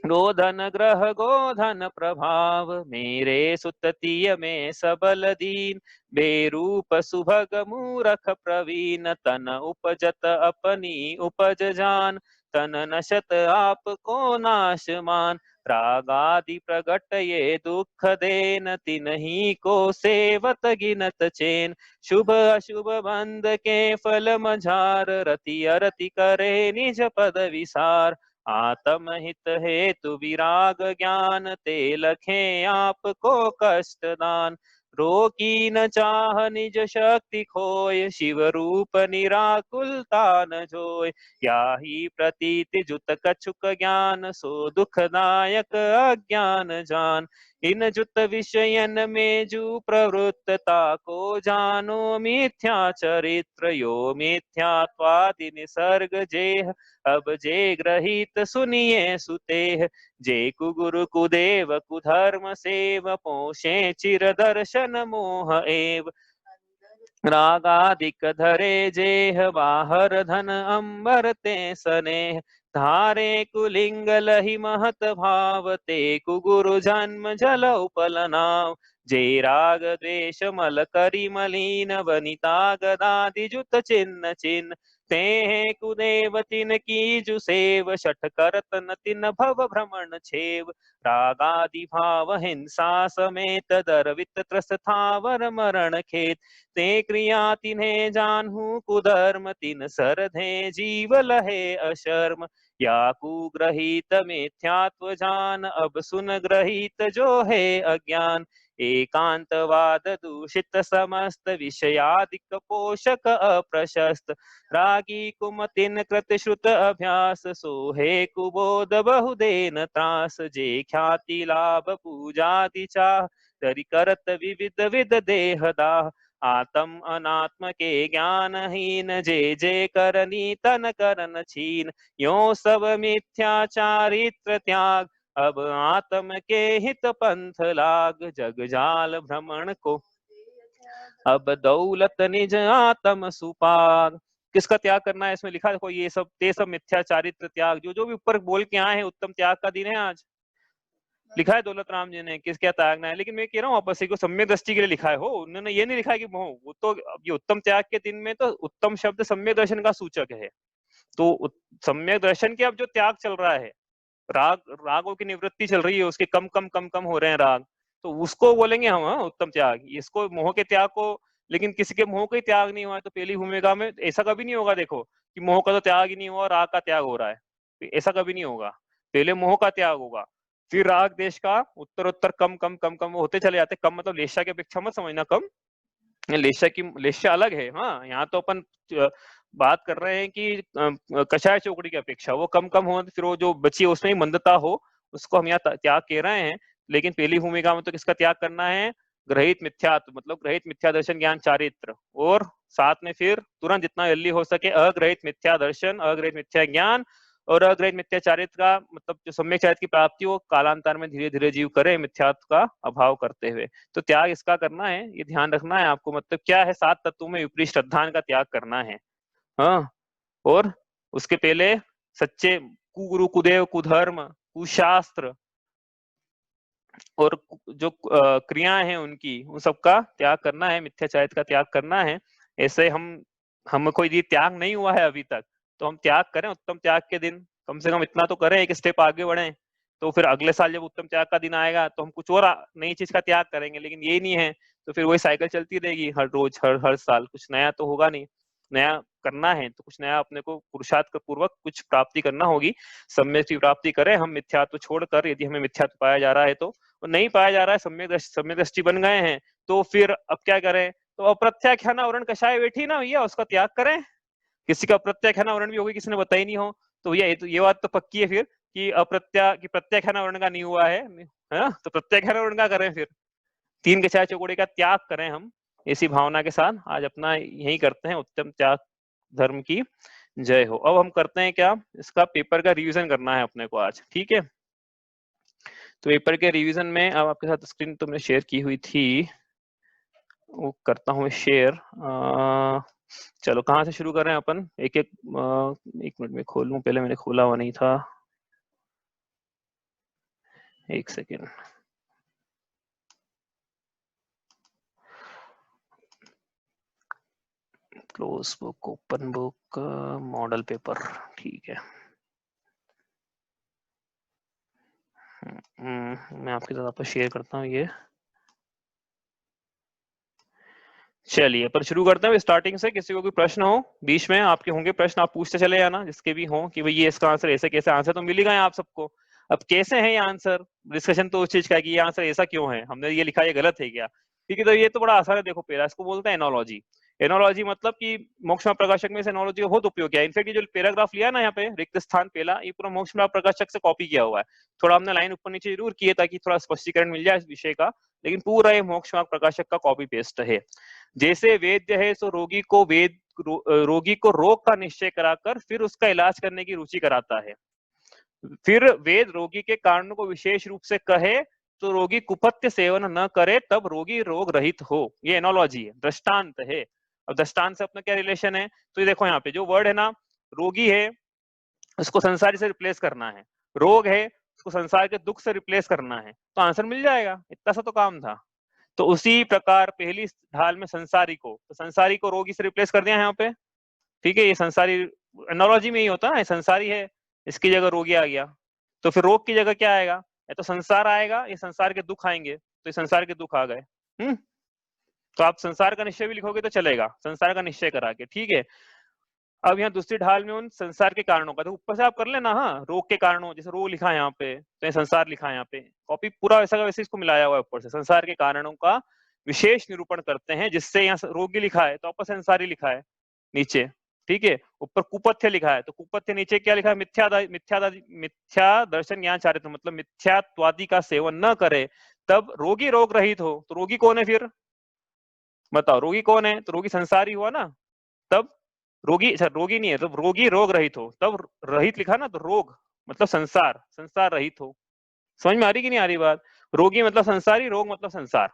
रोधन ग्रह गोधन प्रभाव। मेरे सुततिय में सबल दीन बेरूप सुभग मूरख प्रवीण। तन उपजत अपनी उपज जान तन नशत आप को नाश मान। रागादि प्रगट ये दुख देन तिन्ही को सेवत गिनत चेन। शुभ अशुभ बंध के फल मझार रति अरति करे निज पद विसार। आत्म हित हेतु विराग ज्ञान ते लखे आपको कष्ट दान। रोकी न चाह निज शक्ति खोय शिव रूप निराकुलता न जोय। याही प्रतीति जुत कछुक ज्ञान सो दुखदायक अज्ञान जान। इन जुत विषयन में जू प्रवृत्तता को जानो मिथ्या चरित्र। यो मिथ्यात्वादि निसर्ग जेह अब जे ग्रहित सुनिए सुतेह। जे कुगुरु कुदेव कुधर्म सेव पोषे चिर दर्शन मोह एव। रागादिक धरे जेह बाहर धन अंबर ते स्नेह। धारे कुलिंग लहि महत भाव ते कुगुरु जन्म जल उपलनाव। जे राग द्वेष मल करी मलीन वनिता गदादि जुत चिन्ह चिन्ह। ते कुदेव तिन कीजु सेव शठ करत न तिन भव भ्रमण छेव। रागादि भाव हिंसा समेत दर्वित त्रस थावर मरण खेत। ते क्रिया तिन्हें जानहु कुधर्म तिन सरधे जीव लहे अशर्म। या कुग्रहित मिथ्यात्व जान अब सुन ग्रहित जो है अज्ञान। एकांतवाद दूषित समस्त विषयादिक पोषक अप्रशस्त। रागी कुमतिन कृत श्रुत अभ्यास सोहे कुबोध बहुदेन त्रास। जे ख्याति लाभ पूजादि चाह तरि करत विविध विध देह दाह। आत्म अनात्म के ज्ञान हीन जे जे करनी तन करन छीन। यो सब मिथ्या चारित्र त्याग अब आत्म के हित पंथ लाग। जग जाल भ्रमण को अब दौलत निज आत्म सुपाग। किसका त्याग करना है इसमें लिखा देखो, ये सब ते सब मिथ्या चारित्र त्याग। जो जो भी ऊपर बोल के आए हैं उत्तम त्याग का दिन है आज, लिखा है दौलत राम जी ने किसका त्यागना है। लेकिन मैं कह रहा हूँ आपस को सम्यक दृष्टि के लिए लिखा है हो, उन्होंने ये नहीं लिखा है कि वो तो ये उत्तम त्याग के दिन में तो उत्तम शब्द सम्यक दर्शन का सूचक है। तो सम्यक दर्शन के अब जो त्याग चल रहा है, रागों की निवृत्ति चल रही है, उसके कम कम कम कम हो रहे हैं राग, तो उसको बोलेंगे हम उत्तम त्याग। इसको मोह के त्याग को, लेकिन किसी के मोह का ही त्याग नहीं हुआ है तो पहली भूमिका में ऐसा कभी नहीं होगा देखो कि मोह का तो त्याग ही नहीं हुआ, राग का त्याग हो रहा है, ऐसा कभी नहीं होगा। पहले मोह का त्याग होगा, फिर राग देश का उत्तरोत्तर कम कम कम कम होते चले जाते। कम मतलब लेशा की अपेक्षा मत समझना कम, लेशा अलग है। हाँ, यहाँ तो अपन बात कर रहे हैं कि कषाय चौकड़ी की अपेक्षा वो कम कम हो, फिर वो जो बची है उसमें ही मंदता हो, उसको हम यहाँ त्याग कह रहे हैं। लेकिन पहली भूमिका में तो किसका त्याग करना है? ग्रहित मिथ्यात्व, मतलब ग्रहित मिथ्या दर्शन ज्ञान चारित्र, और साथ में फिर तुरंत जितना जल्दी हो सके अग्रहित मिथ्या दर्शन, अग्रहित मिथ्या ज्ञान और अग्रहित मिथ्या चारित्र का मतलब जो सम्यक चारित्र की प्राप्ति वो कालांतर में धीरे धीरे जीव करे मिथ्यात्व का अभाव करते हुए। तो त्याग इसका करना है, ये ध्यान रखना है आपको। मतलब क्या है? 7 तत्वों में विपरीत श्रद्धान का त्याग करना है। हाँ, और उसके पहले सच्चे कुगुरु कुदेव कुधर्म कुशास्त्र और जो क्रियाएं हैं उनकी, उन सबका त्याग करना है, मिथ्याचारित्र का त्याग करना है। ऐसे हम कोई ये त्याग नहीं हुआ है अभी तक, तो हम त्याग करें उत्तम त्याग के दिन, कम से कम इतना तो करें, एक स्टेप आगे बढ़े। तो फिर अगले साल जब उत्तम त्याग का दिन आएगा तो हम कुछ और नई चीज का त्याग करेंगे। लेकिन ये नहीं है तो फिर वही साइकिल चलती रहेगी, हर रोज हर साल कुछ नया तो होगा नहीं। नया करना है तो कुछ नया अपने को पुरुषार्थ पूर्वक कुछ प्राप्ति करना होगी। सम्यक की प्राप्ति करें हम मिथ्यात्व छोड़कर, यदि हमें मिथ्यात्व पाया जा रहा है तो नहीं पाया जा रहा है, सम्यक दृष्टि बन गए हैं, तो फिर अब क्या करें? तो अप्रत्याख्यान आवरण कषाय बैठी ना भैया, उसका त्याग करें। किसी का अप्रत्याख्यान आवरण भी होगी, किसी ने बताई नहीं हो तो भैया ये बात तो पक्की है फिर कि प्रत्याख्यान वर्ण का नहीं हुआ है ना, तो प्रत्याख्यान वर्ण का करें, फिर तीन के चार चौकोड़े का त्याग करें हम इसी भावना के साथ। आज अपना यही करते हैं, उत्तम त्याग धर्म की जय हो। अब हम करते हैं क्या, इसका पेपर का रिवीजन करना है अपने को आज, ठीक है। तो पेपर के रिवीजन में अब आपके साथ स्क्रीन तो मैंने शेयर की हुई थी, वो करता हूँ शेयर। चलो कहाँ से शुरू कर रहे हैं अपन, एक मिनट में खोलूं, पहले मैंने खोला हुआ नहीं था, एक second. Close book, open book, model paper, ठीक है। मैं आपके साथ आपको शेयर करता हूँ ये। चलिए पर शुरू करते हैं स्टार्टिंग से। किसी को कोई प्रश्न हो बीच में, आपके होंगे प्रश्न, आप पूछते चले जाना, जिसके भी हो कि भाई ये इसका आंसर ऐसे कैसे, आंसर तो मिल ही गए आप सबको। अब कैसे है ये आंसर, डिस्कशन तो उस चीज का है कि ये आंसर ऐसा क्यों है, हमने ये लिखा ये गलत है क्या, ठीक है। तो ये तो बड़ा आसान है, देखो पहला इसको बोलते हैं एनोलॉजी। एनोलॉजी मतलब कि मोक्ष प्रकाशक में इस एनोलॉजी का बहुत उपयोग किया है। इनफैक्ट ये जो पैराग्राफ लिया ना यहाँ पे रिक्त स्थान पहला, ये पूरा मोक्ष प्रकाशक से कॉपी किया हुआ है। थोड़ा हमने लाइन ऊपर नीचे जरूर किए ताकि थोड़ा स्पष्टीकरण मिल जाए इस विषय का, लेकिन पूरा ये मोक्ष प्रकाशक का कॉपी पेस्ट है। जैसे वैद्य है सो रोगी को रोगी को रोग का निश्चय कराकर फिर उसका इलाज करने की रुचि कराता है। फिर वेद रोगी के कारण को विशेष रूप से कहे तो रोगी कुपथ्य सेवन न करे तब रोगी रोग रहित हो। ये एनोलॉजी है, दृष्टांत है। अब दृष्टांत से अपना क्या रिलेशन है, तो ये देखो यहाँ पे जो वर्ड है ना, रोगी है उसको संसारी से रिप्लेस करना है, रोग है उसको संसार के दुख से रिप्लेस करना है, तो आंसर मिल जाएगा, इतना सा तो काम था। तो उसी प्रकार पहली ढाल में संसारी को रोगी से रिप्लेस कर दिया यहाँ पे, ठीक है। ये संसारी एनोलॉजी में ही होता है, संसारी है, इसकी जगह रोगी आ गया, तो फिर रोग की जगह क्या आएगा, या तो संसार आएगा, ये संसार के दुख आएंगे, तो ये संसार के दुख आ गए। तो आप संसार का निश्चय भी लिखोगे तो चलेगा, संसार का निश्चय करा के, ठीक है। अब यहाँ दूसरी ढाल में उन संसार के कारणों का, तो ऊपर से आप कर लेना, हाँ रोग के कारणों, जैसे रोग लिखा है यहाँ पे तो ये संसार लिखा है यहाँ पे, कॉपी पूरा वैसा का वैसे इसको मिलाया हुआ है ऊपर से। संसार के कारणों का विशेष निरूपण करते हैं, जिससे यहाँ रोगी लिखा है तो ऊपर संसारी लिखा है नीचे, ठीक है। ऊपर कुपथ्य लिखा है तो कुपथ्य नीचे क्या लिखा है, मिथ्या दर्शन ज्ञान चारित्र, मतलब मिथ्यात्वादि का सेवन न करे तब रोगी रोग रहित हो। तो रोगी कौन है फिर बताओ, रोगी कौन है, तो रोगी संसारी हुआ ना, तब रोगी, अच्छा रोगी नहीं है, तो रोगी रोग रहित हो, तब रहित लिखा ना, तो रोग मतलब संसार, संसार रहित हो। समझ में आ रही कि नहीं आ रही बात, रोगी मतलब संसारी, रोग मतलब संसार।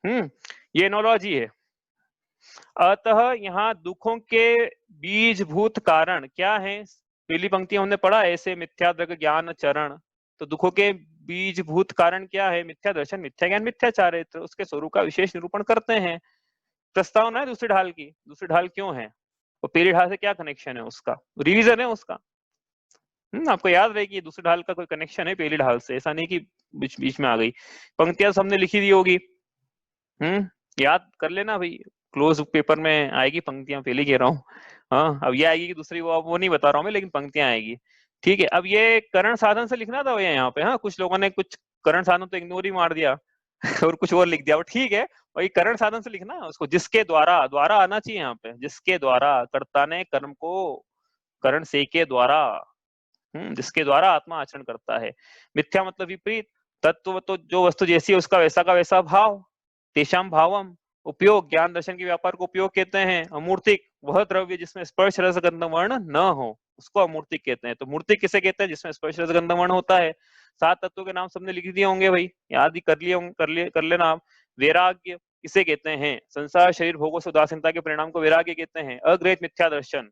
ये एनोलॉजी है। अतः यहाँ दुखों के बीजभूत कारण क्या है, पहली पंक्ति हमने पढ़ा, ऐसे मिथ्या दृग ज्ञान चरण, तो दुखों के बीजभूत कारण क्या है, मिथ्या दर्शन, मिथ्या ज्ञान, मिथ्या चारित्र, उसके स्वरूप का विशेष निरूपण करते हैं। प्रस्तावना है दूसरी ढाल की, दूसरी ढाल क्यों है, और पहली ढाल से क्या कनेक्शन है, उसका रिवीजन है उसका। आपको याद रहे कि दूसरी ढाल का कोई कनेक्शन है पहली ढाल से, ऐसा नहीं कि बीच बीच में आ गई। पंक्तियां हमने लिखी दी होगी, याद कर लेना भाई, क्लोज पेपर में आएगी पंक्तियां, पहले कह रहा हूँ। हाँ अब ये आएगी कि दूसरी, वो नहीं बता रहा हूँ मैं, लेकिन पंक्तियां आएगी, ठीक है। अब ये करण साधन से लिखना था भैया यहाँ पे, हाँ कुछ लोगों ने कुछ करण साधन तो इग्नोर ही मार दिया और कुछ और लिख दिया, वो ठीक है। वही करण साधन से लिखना है उसको, जिसके द्वारा, द्वारा आना चाहिए यहाँ पे, जिसके द्वारा कर्ता ने कर्म को करण से के द्वारा, जिसके द्वारा आत्मा आचरण करता है। मिथ्या मतलब विपरीत, तत्व तो जो वस्तु जैसी है उसका वैसा का वैसा भाव, तेषाम भावम, उपयोग ज्ञान दर्शन के व्यापार को उपयोग कहते हैं। अमूर्तिक वह द्रव्य जिसमें स्पर्श रस गंध वर्ण न हो, उसको अमूर्तिक कहते हैं। तो मूर्तिक किसे कहते हैं, जिसमें स्पर्श रस गंध वर्ण होता है। 7 तत्वों के नाम सबने लिख दिए होंगे भाई, याद ही कर लेना आप। वैराग्य किसे कहते हैं, संसार शरीर भोगों से उदासीनता के परिणाम को वैराग्य कहते हैं। अग्रहित मिथ्या दर्शन,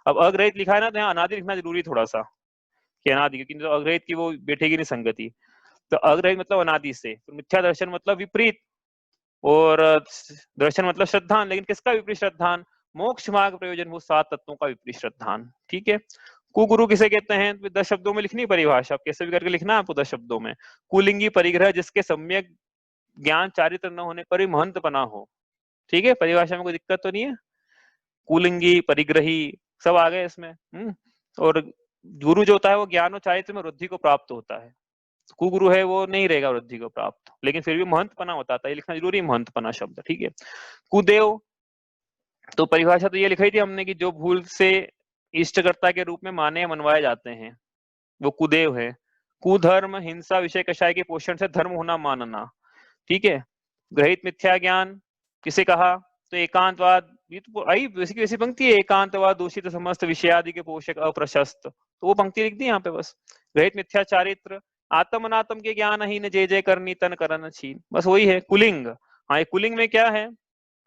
अब अग्रहित लिखा है ना, तो यहाँ अनादि लिखना जरूरी थोड़ा सा, कि अनादि, क्योंकि तो अग्रहित की वो बैठेगी नहीं संगति। तो अग्रहित मतलब अनादि से, तो मिथ्या दर्शन मतलब विपरीत, और दर्शन मतलब श्रद्धान, लेकिन किसका विपरीत श्रद्धान, मोक्ष मार्ग प्रयोजन वो 7 तत्वों का विपरीत श्रद्धान, ठीक है। कुगुरु किसे कहते हैं, 10 शब्दों में लिखनी परिभाषा, आप कैसे भी करके लिखना है आपको 10 शब्दों में। कुलिंगी परिग्रह, जिसके सम्यक ज्ञान चारित्र न होने पर भी महंत बना हो, ठीक है। परिभाषा में कोई दिक्कत तो नहीं है, कुलिंगी परिग्रही सब आ गए इसमें। और गुरु जो होता है वो ज्ञान और चारित्र में वृद्धि को प्राप्त होता है, कुगुरु है वो नहीं रहेगा वृद्धि को प्राप्त, लेकिन फिर भी महंतपना बताता है, लिखना जरूरी महंतपना शब्द, ठीक है। कुदेव, तो परिभाषा तो ये लिखाई थी हमने कि जो भूल से इष्टकर्ता के रूप में माने या मनवाए जाते हैं, वो कुदेव है। कुधर्म, हिंसा, विषय कषाय के पोषण से धर्म होना मानना, ठीक है। ग्रहित मिथ्या ज्ञान किसे कहा, तो एकांतवाद, ये तो आई वैसी वैसी पंक्ति है, एकांतवाद, दूषित समस्त विषय आदि के पोषक, अप्रशस्त, तो वो पंक्ति लिख दी यहाँ पे बस। ग्रहित मिथ्या चारित्र, आत्म अनात्म के ज्ञान हीन, जय जय करनी तन करन छीन, बस वही है। कुलिंग, हाँ ये कुलिंग में क्या है,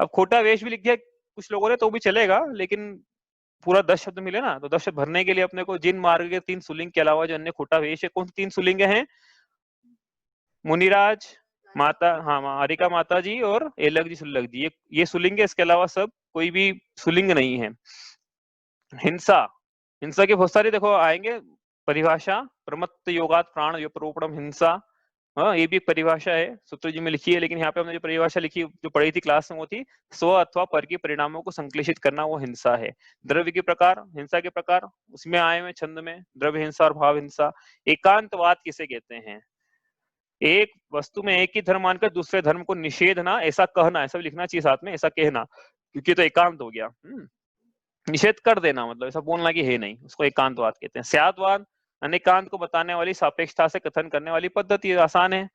अब खोटा वेश भी लिख दिया कुछ लोगों ने तो भी चलेगा, लेकिन पूरा 10 शब्द मिले ना, तो 10 शब्द भरने के लिए अपने को जिन मार्ग के 3 सुलिंग के अलावा जो अन्य खोटा वेश है, कौन सी 3 सुलिंग हैं, मुनिराज, माता, हाँ हरिका माता जी और एलग जी सुलग जी, ये सुलिंग है, इसके अलावा सब कोई भी सुलिंग नहीं है। हिंसा, हिंसा के बहुत सारे देखो आएंगे परिभाषा, प्रमत्त योगात प्राण योपरोपणम हिंसा, हाँ ये भी एक परिभाषा है, सूत्र जी में लिखी है, लेकिन यहाँ पे हमने जो परिभाषा लिखी जो पढ़ी थी क्लास में वो थी स्व अथवा पर के परिणामों को संश्लेषित करना, वो हिंसा है। द्रव्य के प्रकार, हिंसा के प्रकार उसमें आए हुए छंद में, द्रव्य हिंसा और भाव हिंसा। एकांतवाद किसे कहते हैं, एक वस्तु में एक ही धर्म मानकर दूसरे धर्म को निषेधना, ऐसा कहना, ऐसा भी लिखना चाहिए साथ में, ऐसा कहना, क्योंकि तो एकांत हो गया, निषेध कर देना, मतलब ऐसा बोलना कि है नहीं, उसको एकांतवाद कहते हैं। स्यादवाद, अनेकांत को बताने वाली सापेक्षता से कथन करने वाली पद्धति, आसान है।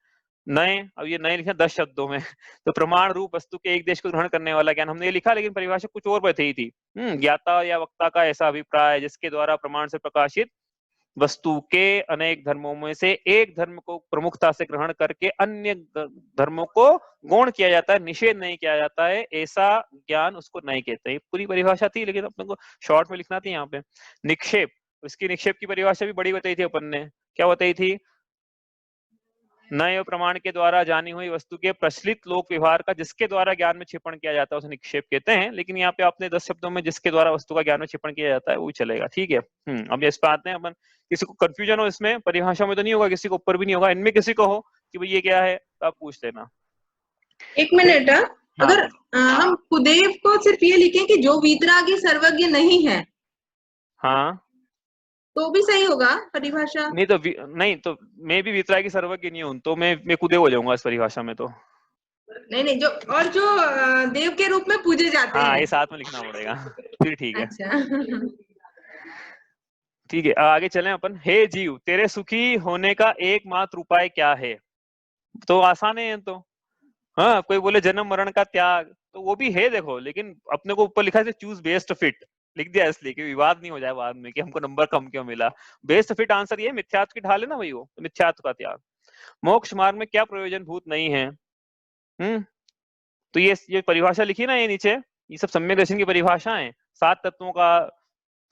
नए, अब ये नए लिखे 10 शब्दों में तो प्रमाण रूप वस्तु के एक देश को ग्रहण करने वाला ज्ञान, हमने ये लिखा लेकिन परिभाषा कुछ और बताई थी। ज्ञाता या वक्ता का ऐसा अभिप्राय जिसके द्वारा प्रमाण से प्रकाशित वस्तु के अनेक धर्मों में से एक धर्म को प्रमुखता से ग्रहण करके अन्य धर्मों को गौण किया जाता है, निषेध नहीं किया जाता है, ऐसा ज्ञान उसको नहीं कहते हैं। पूरी परिभाषा थी लेकिन अपने को शॉर्ट में लिखना थी यहाँ पे। निक्षेप, इसकी निक्षेप की परिभाषा भी बड़ी बताई थी अपन ने, क्या बताई थी, नए प्रमाण के द्वारा जानी हुई वस्तु के प्रचलित लोक व्यवहार का जिसके द्वारा ज्ञान में छिपण किया जाता है उसे निक्षेप कहते हैं, लेकिन यहाँ पे आपने 10 शब्दों में जिसके द्वारा वस्तु का ज्ञान में छिपण किया जाता है वो चलेगा, ठीक है। अब इस पे आते हैं अपन, किसी को कंफ्यूजन हो इसमें, परिभाषा में तो नहीं होगा, किसी को ऊपर भी नहीं होगा, इनमें किसी को हो कि भाई ये क्या है तो आप पूछ लेना। एक मिनट, हाँ अगर हम कुदेव को सिर्फ ये लिखें कि जो वीतरागी सर्वज्ञ नहीं है, हाँ तो भी सही होगा परिभाषा? नहीं तो मैं भी वीतरागी सर्वज्ञ नहीं हूं, तो मैं कुदेव हो जाऊंगा इस परिभाषा में तो। नहीं, जो और जो देव के रूप में पूजे जाते हाँ हैं, ये साथ में लिखना पड़ेगा फिर ठीक है। अच्छा ठीक है आगे चलें अपन। हे जीव, तेरे सुखी होने का एकमात्र उपाय क्या है, तो आसान है तो। हाँ कोई बोले जन्म मरण का त्याग, तो वो भी है देखो, लेकिन अपने को ऊपर लिखा है चूज बेस्ट फिट, लिख दिया इसलिए कि विवाद नहीं हो जाए बाद में कि हमको नंबर कम क्यों मिला। बेस्ट फिट आंसर ये मिथ्यात्व की ढाल है ना भाई, वो मिथ्यात्व का त्याग। मोक्ष मार्ग में क्या प्रयोजन भूत नहीं है, तो ये परिभाषा लिखी ना ये नीचे, ये सब सम्यक दर्शन की परिभाषा है। 7 तत्वों का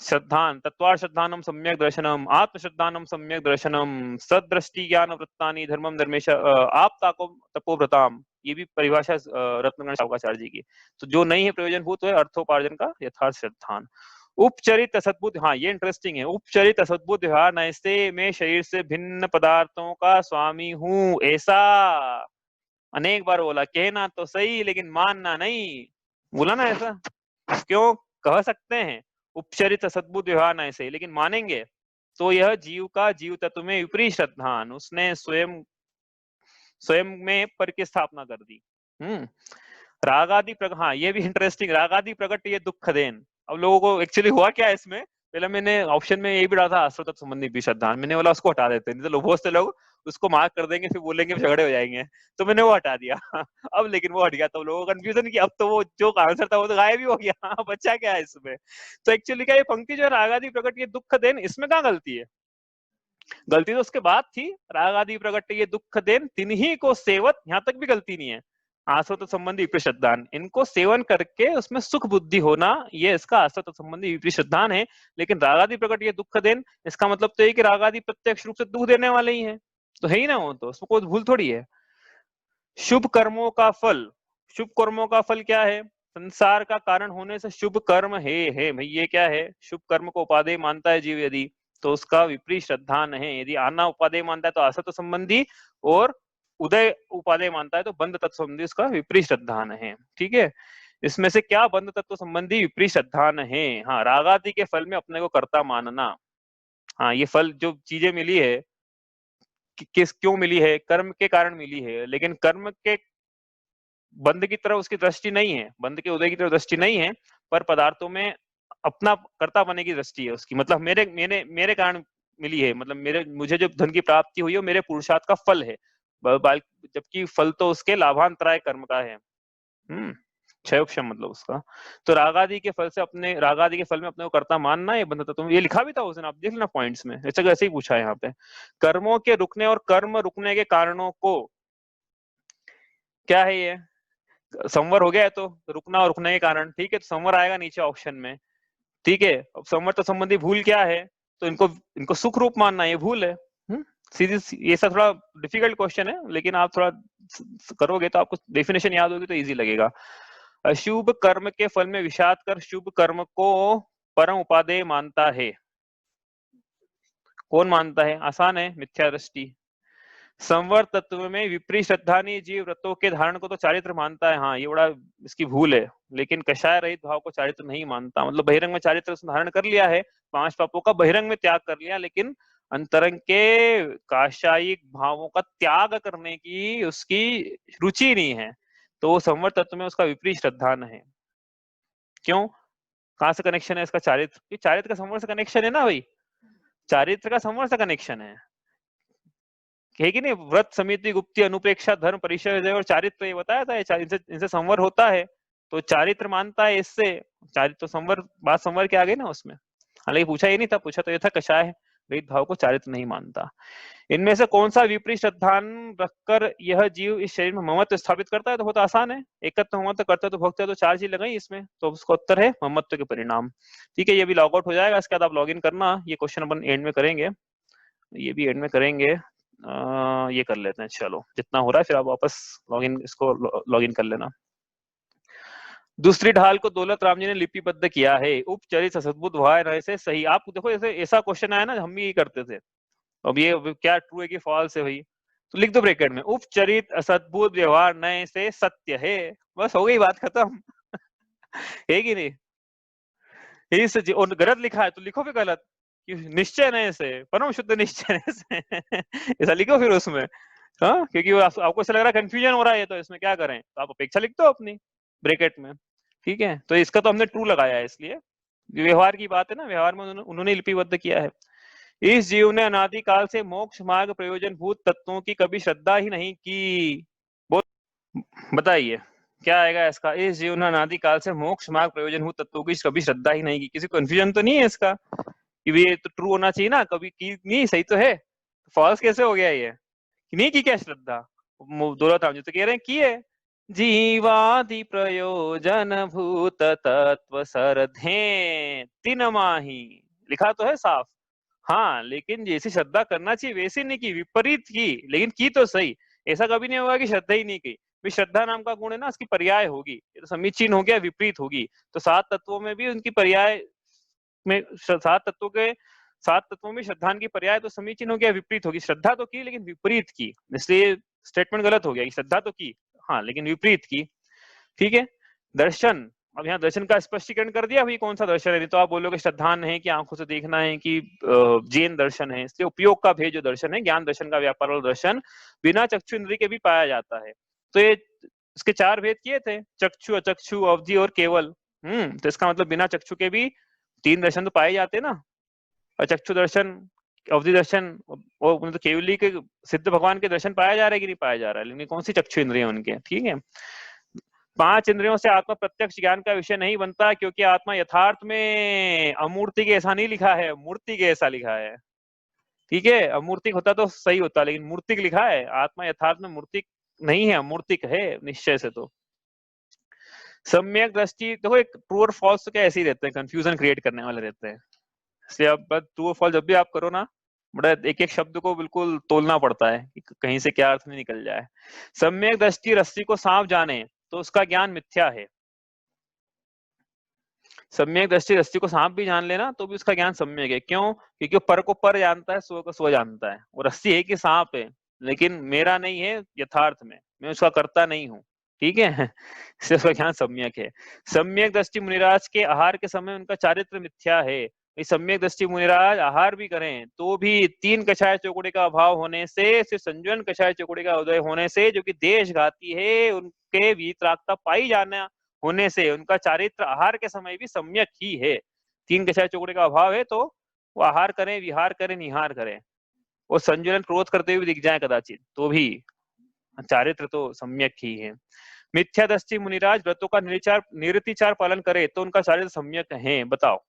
श्रद्धान, तत्वार श्रद्धानम सम्यक दर्शनम, आत्म श्रद्धानम सम्यक दर्शनम, सदृष्टि ज्ञान व्रतानि धर्मम धर्मेश आप ताको तपोव्रताम, ये भी परिभाषा रत्नगण शावकाचार्य जी की। तो जो नहीं है प्रयोजन भूत है अर्थोपार्जन का यथार्थ श्रद्धान। उपचरित असद्बुद्ध, हाँ ये इंटरेस्टिंग है, उपचरित असद्बुद्ध व्यवहार नैसे मैं शरीर से भिन्न पदार्थों का स्वामी हूँ ऐसा, अनेक बार बोला, कहना तो सही लेकिन मानना नहीं, बोला ना ऐसा, क्यों कह सकते हैं उपचरित सद्बुद्ध व्यवहार नहीं सही, लेकिन मानेंगे तो यह जीव का जीव तत्व में विपरीत श्रद्धान, उसने स्वयं में पर की स्थापना कर दी। रागादि प्रकट, हाँ ये भी इंटरेस्टिंग, रागादि प्रकट ये दुख देन। अब लोगों को एक्चुअली हुआ क्या है इसमें, पहले मैंने ऑप्शन में यही भी डाला था आश्रय तत्व संबंधी भी श्रद्धान, मैंने बोला उसको हटा देते हैं, नहीं तो बहुत से लोग उसको मार्क कर देंगे फिर बोलेंगे झगड़े हो जाएंगे, तो मैंने वो हटा दिया अब लेकिन वो हट गया तो लोगों को कंफ्यूजन की, अब तो वो जो आंसर था वो तो गायब ही हो गया बच्चा क्या है इसमें। तो एक्चुअली क्या ये पंक्ति जो है रागादि प्रकट ये दुख देन, इसमें क्या गलती है, गलती तो उसके बाद थी, राग आदि प्रकट ये दुख देन तिन्ही को सेवत, यहाँ तक भी गलती नहीं है। आश्रित संबंधी विपरीत श्रद्धान, इनको सेवन करके उसमें सुख बुद्धि होना, ये इसका आश्रित संबंधी विपरीत श्रद्धान है। लेकिन रागादि प्रकट ये दुख देन, इसका मतलब तो ये कि रागादि प्रत्यक्ष रूप से दुख देने वाले ही है, तो है ही ना वो, तो उसमें कोई भूल थोड़ी है। शुभ कर्मों का फल, शुभ कर्मों का फल क्या है, संसार का कारण होने से शुभ कर्म है भाई, ये क्या है, शुभ कर्म को उपादेय मानता है जीव यदि, तो उसका विपरीत श्रद्धान है। यदि आना उपादेय मानता है तो आसत संबंधी, और उदय उपादेय मानता है तो बंध तत्व संबंधी उसका विपरीत श्रद्धान है, ठीक है। इसमें से क्या बंध तत्व संबंधी विपरीत श्रद्धान है, हाँ रागादि के फल में अपने को कर्ता मानना, हाँ ये फल जो चीजें मिली है किस क्यों मिली है, कर्म के कारण मिली है, लेकिन कर्म के बंध की तरफ उसकी दृष्टि नहीं है, बंध के उदय की तरफ दृष्टि नहीं है, पर पदार्थों में अपना कर्ता बनने की दृष्टि है उसकी, मतलब मेरे कारण मिली है, मतलब मुझे जो धन की प्राप्ति हुई है वो मेरे पुरुषार्थ का फल है, जबकि फल तो उसके लाभांतराय कर्म का है। क्षयोक्षम मतलब उसका। तो रागादि के फल में अपने को कर्ता मानना ये बंधता। तुम ये लिखा भी था उस दिन, आप देख लेना पॉइंट्स में, ऐसे ही पूछा है यहाँ पे। कर्मों के रुकने और कर्म रुकने के कारणों को, क्या है ये, संवर हो गया है तो रुकना और रुकने के कारण, ठीक है, तो संवर आएगा नीचे ऑप्शन में, ठीक है। अब संवर तो संबंधी भूल क्या है, तो इनको सुख रूप मानना, ये भूल है। सीधी, ये सब थोड़ा डिफिकल्ट क्वेश्चन है, लेकिन आप थोड़ा करोगे तो आपको डेफिनेशन याद होगी तो इजी लगेगा। अशुभ कर्म के फल में विषाद कर शुभ कर्म को परम उपादेय मानता है। कौन मानता है? आसान है, मिथ्या दृष्टि। संवर तत्व में विपरीत श्रद्धानी जीव व्रतों के धारण को तो चारित्र मानता है, हाँ ये बड़ा इसकी भूल है। लेकिन कषाय रहित भाव को चारित्र नहीं मानता, मतलब बहिरंग में चारित्र धारण कर लिया है, 5 पापों का बहिरंग में त्याग कर लिया, लेकिन अंतरंग के काशायिक भावों का त्याग करने की उसकी रुचि नहीं है, तो संवर तत्व में उसका विपरीत श्रद्धान है। क्यों? कहां से कनेक्शन है इसका? चारित्र, चारित्र का संवर से कनेक्शन है ना भाई, चारित्र का संवर से कनेक्शन है कि नहीं? व्रत, समिति, गुप्ति, अनुपेक्षा, धर्म, परिचय और चारित्र, ये बताया था, इनसे संवर होता है, तो चारित्र मानता है इससे। चारित्र तो संवर, बात संवर के आ गई ना उसमें। हालांकि पूछा ये नहीं था, पूछा तो ये था कषाय रहित भाव को चारित्र नहीं मानता। इनमें से कौन सा विपरीत श्रद्धान रखकर यह जीव इस शरीर में ममत्व स्थापित करता है? तो बहुत आसान है, एकत्व ममत्व करता है तो भक्त है, तो 4 चीज लगाई इसमें, तो उसका उत्तर है ममत्व के परिणाम। ठीक है, ये भी लॉग आउट हो जाएगा, इसके बाद आप लॉग इन करना, ये क्वेश्चन अपन एंड में करेंगे, ये भी एंड में करेंगे। ये कर लेते हैं, चलो जितना हो रहा है, फिर आप वापस लॉगिन, इसको लॉगिन कर लेना। दूसरी ढाल को दौलत राम जी ने लिपिबद्ध किया है, उपचरित सद्बुद्ध भाव से सही। आप देखो ऐसा क्वेश्चन आया ना, हम भी करते थे, अब ये क्या ट्रू है कि फॉल्स है भाई, तो लिख दो ब्रैकेट में, उपचरित असद्भुत व्यवहार नए से सत्य है, बस हो गई बात खत्म। है कि नहीं? और गलत लिखा है तो लिखो फिर गलत, कि निश्चय नए से, परम शुद्ध निश्चय नए से। ऐसा लिखो फिर उसमें, हाँ, क्योंकि आपको ऐसा लग रहा है कंफ्यूजन हो रहा है, तो इसमें क्या करें, तो आप अपेक्षा लिख दो अपनी ब्रैकेट में, ठीक है। तो इसका तो हमने ट्रू लगाया है, इसलिए व्यवहार की बात है ना, व्यवहार में उन्होंने लिपिबद्ध किया है। इस जीव ने अनादि काल से मोक्ष मार्ग प्रयोजन भूत तत्वों की कभी श्रद्धा ही नहीं की। बताइए क्या आएगा इसका? इस जीव ने अनादि काल से मोक्ष मार्ग प्रयोजन भूत तत्वों की कभी श्रद्धा ही नहीं की। किसी कंफ्यूजन तो नहीं है इसका कि ये तो ट्रू होना चाहिए ना, कभी की नहीं, सही तो है, फॉल्स कैसे हो गया ये? नहीं की क्या श्रद्धा? दौलत राम जी तो कह रहे हैं की है। जीवादि प्रयोजन भूत तत्व सरधे तीन माही, लिखा तो है साफ, हाँ, लेकिन जैसी श्रद्धा करना चाहिए वैसी नहीं की, विपरीत की, लेकिन की तो सही। ऐसा कभी नहीं होगा कि श्रद्धा ही नहीं की, श्रद्धा नाम का गुण है ना, उसकी पर्याय होगी, ये तो समीचीन हो गया, विपरीत होगी। तो 7 तत्वों में भी उनकी पर्याय में, 7 तत्वों में श्रद्धान की पर्याय तो समीचीन हो गया, विपरीत होगी। श्रद्धा तो की लेकिन विपरीत की, इसलिए स्टेटमेंट गलत हो गया कि श्रद्धा तो की, हाँ, लेकिन विपरीत की। ठीक है। दर्शन, अब यहाँ दर्शन का स्पष्टीकरण कर दिया भाई, कौन सा दर्शन है, नहीं तो आप बोलोगे श्रद्धान है कि आंखों से देखना है कि जैन दर्शन है। इसलिए उपयोग का भेद जो दर्शन है, ज्ञान दर्शन का व्यापार वाला दर्शन बिना चक्षु इंद्रिय के भी पाया जाता है। तो ये इसके 4 भेद किए थे, चक्षु, अचक्षु, अवधि और केवल। तो इसका मतलब बिना चक्षु के भी 3 दर्शन तो पाए जाते ना, अचक्षु दर्शन, अवधि दर्शन और मतलब केवली के सिद्ध भगवान के दर्शन पाया जा रहा है कि नहीं पाया जा रहा है, लेकिन कौन सी चक्षु इंद्रिय उनके, ठीक है। 5 इंद्रियों से आत्मा प्रत्यक्ष ज्ञान का विषय नहीं बनता, क्योंकि आत्मा यथार्थ में अमूर्ति के ऐसा नहीं लिखा है, मूर्ति के ऐसा लिखा है, ठीक है। अमूर्तिक होता तो सही होता, लेकिन मूर्तिक लिखा है। आत्मा यथार्थ में मूर्तिक नहीं है, अमूर्तिक है निश्चय से। तो सम्यक दृष्टि, देखो एक ट्रू और फॉल्स तो क्या ऐसे ही रहते हैं, कंफ्यूजन क्रिएट करने वाले रहते हैं, इसलिए अब ट्रू और फॉल्स जब भी आप करो ना, बड़ा एक एक शब्द को बिल्कुल तोलना पड़ता है कि कहीं से क्या अर्थ नहीं निकल जाए। सम्यक दृष्टि रस्सी को सांप जाने तो उसका ज्ञान मिथ्या है। सम्यक दृष्टि रस्सी को सांप भी जान लेना तो भी उसका ज्ञान सम्यक है। क्यों? क्योंकि पर को पर जानता है, स्व को स्व जानता है। वो रस्सी है कि सांप है, लेकिन मेरा नहीं है यथार्थ में, मैं उसका करता नहीं हूँ, ठीक है। इसलिए उसका ज्ञान सम्यक है। सम्यक दृष्टि मुनिराज के आहार के समय उनका चारित्र मिथ्या है। सम्यक दृष्टि मुनिराज आहार भी करें तो भी 3 कषाय चौकड़े का अभाव होने से, सिर्फ संजन कषाय चौकड़े का उदय होने से, जो कि देशघाती है, उनके वीतरागता पाई जाना होने से उनका चारित्र आहार के समय भी सम्यक ही है। तीन कषाय चौकड़े का अभाव है तो वो आहार करें, विहार करें, निहार करें, वो संजुलन क्रोध करते हुए दिख जाए कदाचित, तो भी चारित्र तो सम्यक ही है। मिथ्यादस्ति मुनिराज व्रतों का निरतिचार पालन करे तो उनका चारित्र सम्यक है। बताओ,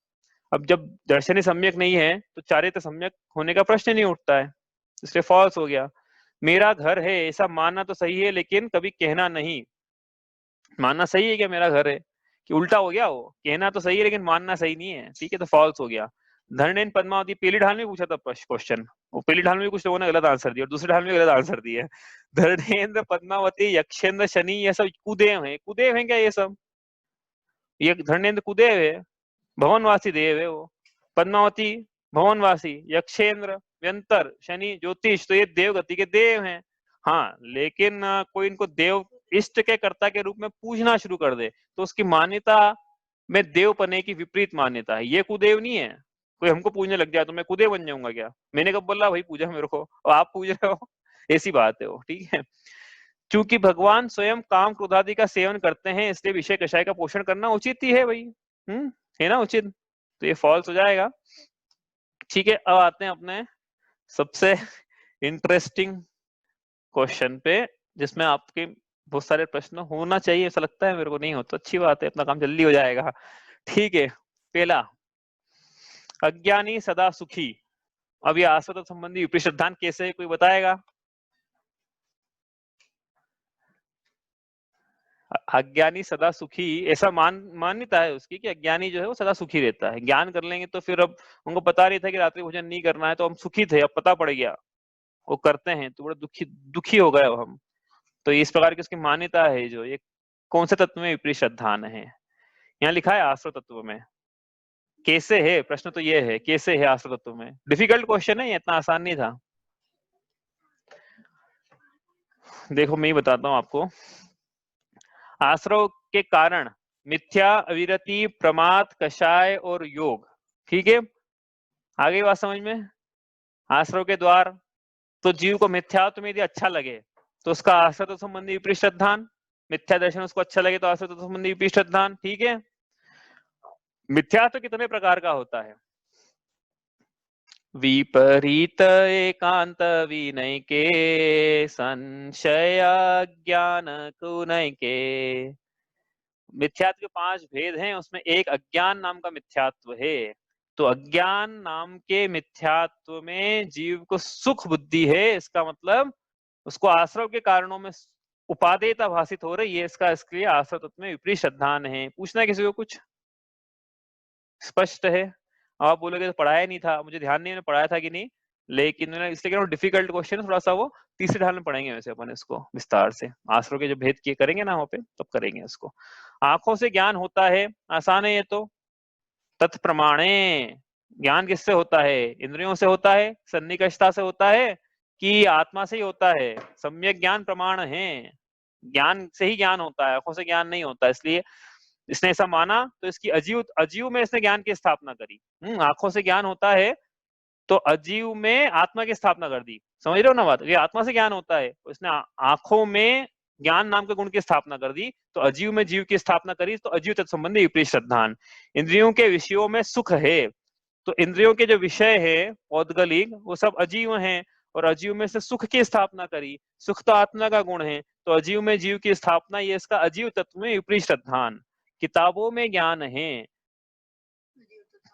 अब जब दर्शन ही सम्यक नहीं है तो चारित्र सम्यक होने का प्रश्न नहीं उठता है, इसलिए फॉल्स हो गया। मेरा घर है ऐसा मानना तो सही है लेकिन कभी कहना नहीं। मानना सही है क्या मेरा घर है, कि उल्टा हो गया? वो कहना तो सही है लेकिन मानना सही नहीं है, ठीक है, तो फॉल्स हो गया। धर्णेन पद्मावती, पहली ढाल में पूछा था क्वेश्चन, वो पहली ढाल में कुछ लोगों ने गलत आंसर दिया और दूसरी ढाल में गलत आंसर दिया। धर्णेन्द्र पद्मावती यक्षेन्द्र शनि ये सब कुदेव है। कुदेव है क्या ये सब? ये धर्णेन्द्र कुदेव है, भवनवासी देव है वो। पद्मावती भवनवासी, यक्षेन्द्र व्यंतर, शनि ज्योतिष, तो ये देव गति के देव हैं। हाँ, लेकिन कोई इनको देव इष्ट के कर्ता के रूप में पूजना शुरू कर दे तो उसकी मान्यता में देव पने की विपरीत मान्यता है। ये कुदेव नहीं है। कोई हमको पूजने लग जाए तो मैं कुदेव बन जाऊंगा क्या? मैंने कब बोला भाई पूजा मेरे को और आप पूज रहे हो? ऐसी बात है वो, ठीक है। क्योंकि भगवान स्वयं काम क्रोधादि का सेवन करते हैं इसलिए विषय कषाय का पोषण करना उचित ही है भाई, है ना उचित, तो ये फॉल्स हो जाएगा। ठीक है, अब आते हैं अपने सबसे इंटरेस्टिंग क्वेश्चन पे जिसमें आपके बहुत सारे प्रश्न होना चाहिए, ऐसा लगता है मेरे को। नहीं हो तो अच्छी बात है, अपना काम जल्दी हो जाएगा। ठीक है, पहला, अज्ञानी सदा सुखी। अब ये आश्रित संबंधी विपरीत सिद्धांत कैसे है, कोई बताएगा? अज्ञानी सदा सुखी, ऐसा मान्यता है उसकी कि अज्ञानी जो है वो सदा सुखी रहता है। ज्ञान कर लेंगे तो फिर अब उनको पता नहीं था कि रात्रि भोजन नहीं करना है तो हम सुखी थे, अब पता पड़ गया वो करते हैं तो बड़ा दुखी हो गए अब हम। तो इस प्रकार की उसकी मान्यता है। जो ये कौन से तत्व में विपरीत श्रद्धान है? यहाँ लिखा है आश्रय तत्व में। कैसे है, प्रश्न तो ये है कैसे है आश्रय तत्व में। डिफिकल्ट क्वेश्चन है, ये इतना आसान नहीं था। देखो मैं ही बताता हूँ आपको। आश्रव के कारण मिथ्या, अविरति, प्रमाद, कषाय और योग। ठीक है, आगे बात समझ में। आश्रव के द्वार तो जीव को मिथ्यात्व में यदि अच्छा लगे तो उसका आश्रय तो संबंधी विपरीत श्रद्धान, मिथ्या दर्शन उसको अच्छा लगे तो आश्रय तो संबंधी विपरीत श्रद्धान। ठीक है, मिथ्यात्व कितने प्रकार का होता है? विपरीत एकांत विनय के, संशय ज्ञान कुनय के। मिथ्यात्व के 5 भेद हैं, उसमें एक अज्ञान नाम का मिथ्यात्व है। तो अज्ञान नाम के मिथ्यात्व में जीव को सुख बुद्धि है, इसका मतलब उसको आश्रव के कारणों में उपादेयता भाषित हो रही है, इसका इसके लिए आश्रव तत्व में विपरीत श्रद्धान है। पूछना है किसी को कुछ? स्पष्ट है? आप बोलोगे तो पढ़ाया नहीं था, मुझे ध्यान नहीं मैंने पढ़ाया था कि नहीं, लेकिन मैंने इसलिए कह रहा हूँ डिफिकल्ट क्वेश्चन थोड़ा सा, वो तीसरी ढाल में पढ़ेंगे वैसे अपन इसको विस्तार से। आश्रव के जो भेद किए करेंगे ना वहां पे तब करेंगे इसको। आंखों से ज्ञान होता है, आसान है ये तो। तत्प्रमाणे, ज्ञान किससे होता है? इंद्रियों से होता है, सन्निकर्षता से होता है कि आत्मा से ही होता है? सम्यक ज्ञान प्रमाण है, ज्ञान से ही ज्ञान होता है, आंखों से ज्ञान नहीं होता। इसलिए इसने ऐसा माना तो इसकी अजीव में इसने ज्ञान की स्थापना करी। आंखों से ज्ञान होता है तो अजीव में आत्मा की स्थापना कर दी। समझ रहे हो ना बात? ये आत्मा से ज्ञान होता है, इसने आंखों में ज्ञान नाम के गुण की स्थापना कर दी, तो अजीव में जीव की स्थापना करी, तो अजीव तत्संबंधी विपरीत श्रद्धान। इंद्रियों के विषयों में सुख है, तो इंद्रियों के जो विषय है पौद्गलिक वो सब अजीव हैं, और अजीव में से सुख की स्थापना करी। सुख तो आत्मा का गुण है, तो अजीव में जीव की स्थापना, ये इसका अजीव तत्व में विपरीत श्रद्धान। किताबों में ज्ञान है,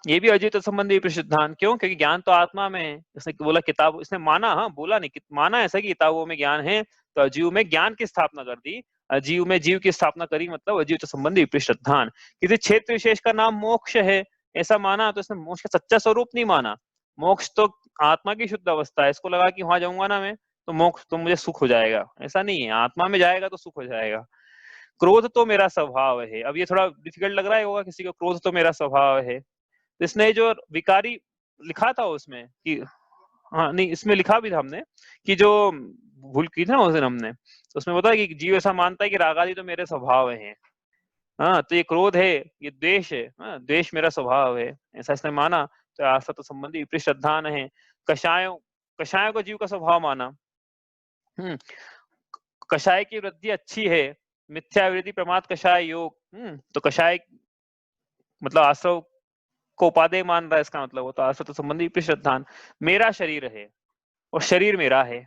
ये भी अजीव संबंधी विपरीत सिद्धांत। क्यों? क्योंकि ज्ञान तो आत्मा में है। इसने बोला किताब, इसने माना, हाँ बोला नहीं, माना ऐसा कि किताबों में ज्ञान है, तो अजीव में ज्ञान की स्थापना कर दी, अजीव में जीव की स्थापना करी, मतलब अजीव संबंधी विपरीत श्रद्धान। किसी क्षेत्र विशेष का नाम मोक्ष है, ऐसा माना, तो इसने मोक्ष का सच्चा स्वरूप नहीं माना। मोक्ष तो आत्मा की शुद्ध अवस्था है, इसको लगा कि वहां जाऊंगा ना मैं तो मोक्ष तो मुझे सुख हो जाएगा, ऐसा नहीं है। आत्मा में जाएगा तो सुख हो जाएगा। क्रोध तो मेरा स्वभाव है, अब ये थोड़ा डिफिकल्ट लग रहा है होगा किसी को, क्रोध तो मेरा स्वभाव है। इसने जो विकारी लिखा था उसमें कि, हाँ नहीं इसमें लिखा भी था हमने कि जो भूल की थी ना उस दिन हमने, तो उसमें बताया कि जीव ऐसा मानता है कि राग आदि तो मेरे स्वभाव है। हाँ, तो ये क्रोध है, ये द्वेष है, हाँ द्वेष मेरा स्वभाव है, ऐसा इसने माना, तो आस्था तो संबंधी विपरीत श्रद्धान है। कषायों को जीव का स्वभाव माना। कषाय की वृद्धि अच्छी है, मिथ्या वृद्धि, प्रमाद, कषाय, योग। तो कषाय मतलब आश्रव को उपादेय मान रहा है, इसका मतलब होता है आश्रित संबंधी विपरीत श्रद्धान। मेरा शरीर है और शरीर मेरा है,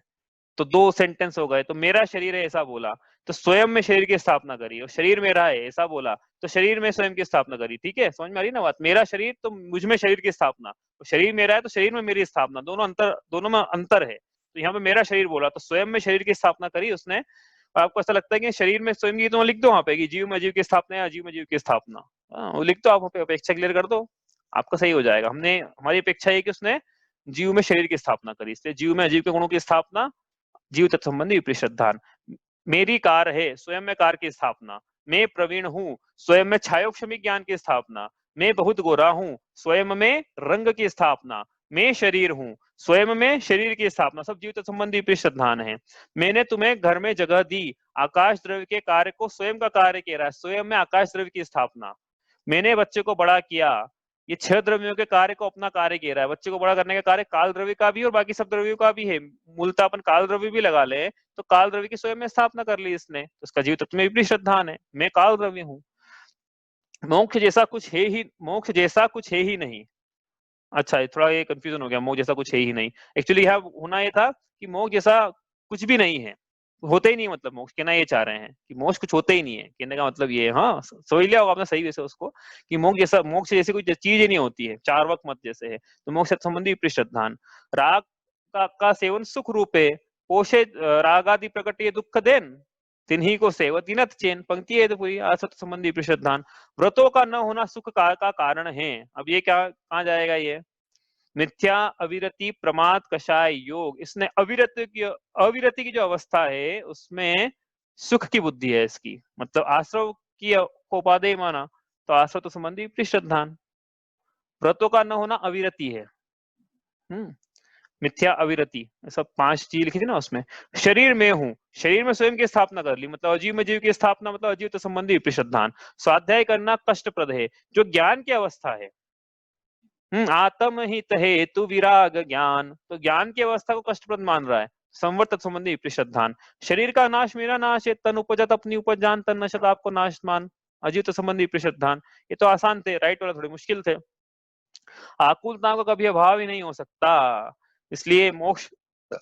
तो दो सेंटेंस हो गए। तो मेरा शरीर है ऐसा बोला तो स्वयं में शरीर की स्थापना करी, और शरीर मेरा है ऐसा बोला तो शरीर में स्वयं की स्थापना करी। ठीक है, समझ में आ रही ना बात? मेरा शरीर तो मुझ में शरीर की स्थापना, तो शरीर मेरा है तो शरीर में मेरी स्थापना, दोनों में अंतर है। तो यहाँ पे मेरा शरीर बोला तो स्वयं में शरीर की स्थापना करी उसने। आपको ऐसा लगता है कि शरीर में स्वयं की, तो लिख दो वहां पे कि जीव में जीव की स्थापना या अजीव में जीव की स्थापना, वो लिख दो आप वहाँ पे, अपेक्षा क्लियर कर दो, आपका सही हो जाएगा। हमारी अपेक्षा है कि उसने जीव में शरीर की स्थापना करी, इसलिए जीव में अजीव के गुणों की स्थापना, जीव तत्व संबंधी विपरीत श्रद्धान। मेरी कार है, स्वयं में कार की स्थापना। मैं प्रवीण हूँ, स्वयं में छायोक्षमिक ज्ञान की स्थापना। मैं बहुत गोरा हूँ, स्वयं में रंग की स्थापना। मैं शरीर हूँ, स्वयं में शरीर की स्थापना, सब जीव तत्व संबंधी विपरीत श्रद्धान है। मैंने तुम्हें घर में जगह दी, आकाश द्रव्य के कार्य को स्वयं का कार्य कह रहा है, स्वयं में आकाश द्रव्य की स्थापना। मैंने बच्चे को बड़ा किया, ये 6 द्रव्यों के कार्य को अपना कार्य कह रहा है। बच्चे को बड़ा करने का कार्य काल द्रव्य का भी और बाकी सब द्रव्यों का भी है। मूलतः अपन काल द्रव्य भी लगा ले तो काल द्रव्य की स्वयं में स्थापना कर ली इसने, तो उसका जीव तत्व में विपरीत श्रद्धान है। मैं काल द्रव्य हूँ। मोक्ष जैसा कुछ है ही, मोक्ष जैसा कुछ है ही नहीं। अच्छा, ये थोड़ा ये कंफ्यूजन हो गया, मोक्ष जैसा कुछ है ही नहीं। एक्चुअली यहाँ होना ये था कि मोक्ष जैसा कुछ भी नहीं है, होते ही नहीं, मतलब मोक्ष कहना ये चाह रहे हैं कि मोक्ष कुछ होते ही नहीं है, कहने का मतलब ये। हाँ, समझ लिया होगा आपने सही वैसे उसको, कि मोक्ष जैसी कोई चीज ही नहीं होती है, चार वक्त मत जैसे है। तो मोक्ष संबंधी विपरीत श्रद्धान। राग का सेवन सुख रूपे, पोषे राग आदि प्रकट ये दुख देन, तिन्ही को सेवती न चेन। पंक्ति है तो पूरी असत संबंधी विपरीत श्रद्धान। व्रतों का न होना सुख का कारण है। अब ये क्या कहाँ जाएगा? ये मिथ्या अविरति प्रमाद कषाय योग, इसने अविरति की जो अवस्था है उसमें सुख की बुद्धि है इसकी, मतलब आश्रव की को उपादेय माना, तो आश्रव तो संबंधी विपरीत श्रद्धान। व्रतों का न होना अविरति है, मिथ्या अविरति, सब 5 चीज लिखी थी ना उसमें। शरीर में हूँ, शरीर में स्वयं की स्थापना कर ली, मतलब अजीव में जीव की स्थापना, मतलब अजीव तो संबंधी विपरीत श्रद्धान। स्वाध्याय करना कष्टप्रद है, जो ज्ञान की अवस्था है। आत्म हित हेतु विराग ज्ञान, तो ज्ञान की अवस्था को कष्टप्रद मान रहा है, संवर्त संबंधी विपरीत श्रद्धान। शरीर का नाश मेरा नाश है, तन उपजत अपनी उपज जान, तन नशत आपको नाश मान, अजीत संबंधी विपरीत श्रद्धान। ये तो आसान थे, राइट वाला थोड़े मुश्किल थे। आकुलता का कभी अभाव ही नहीं हो सकता, इसलिए मोक्ष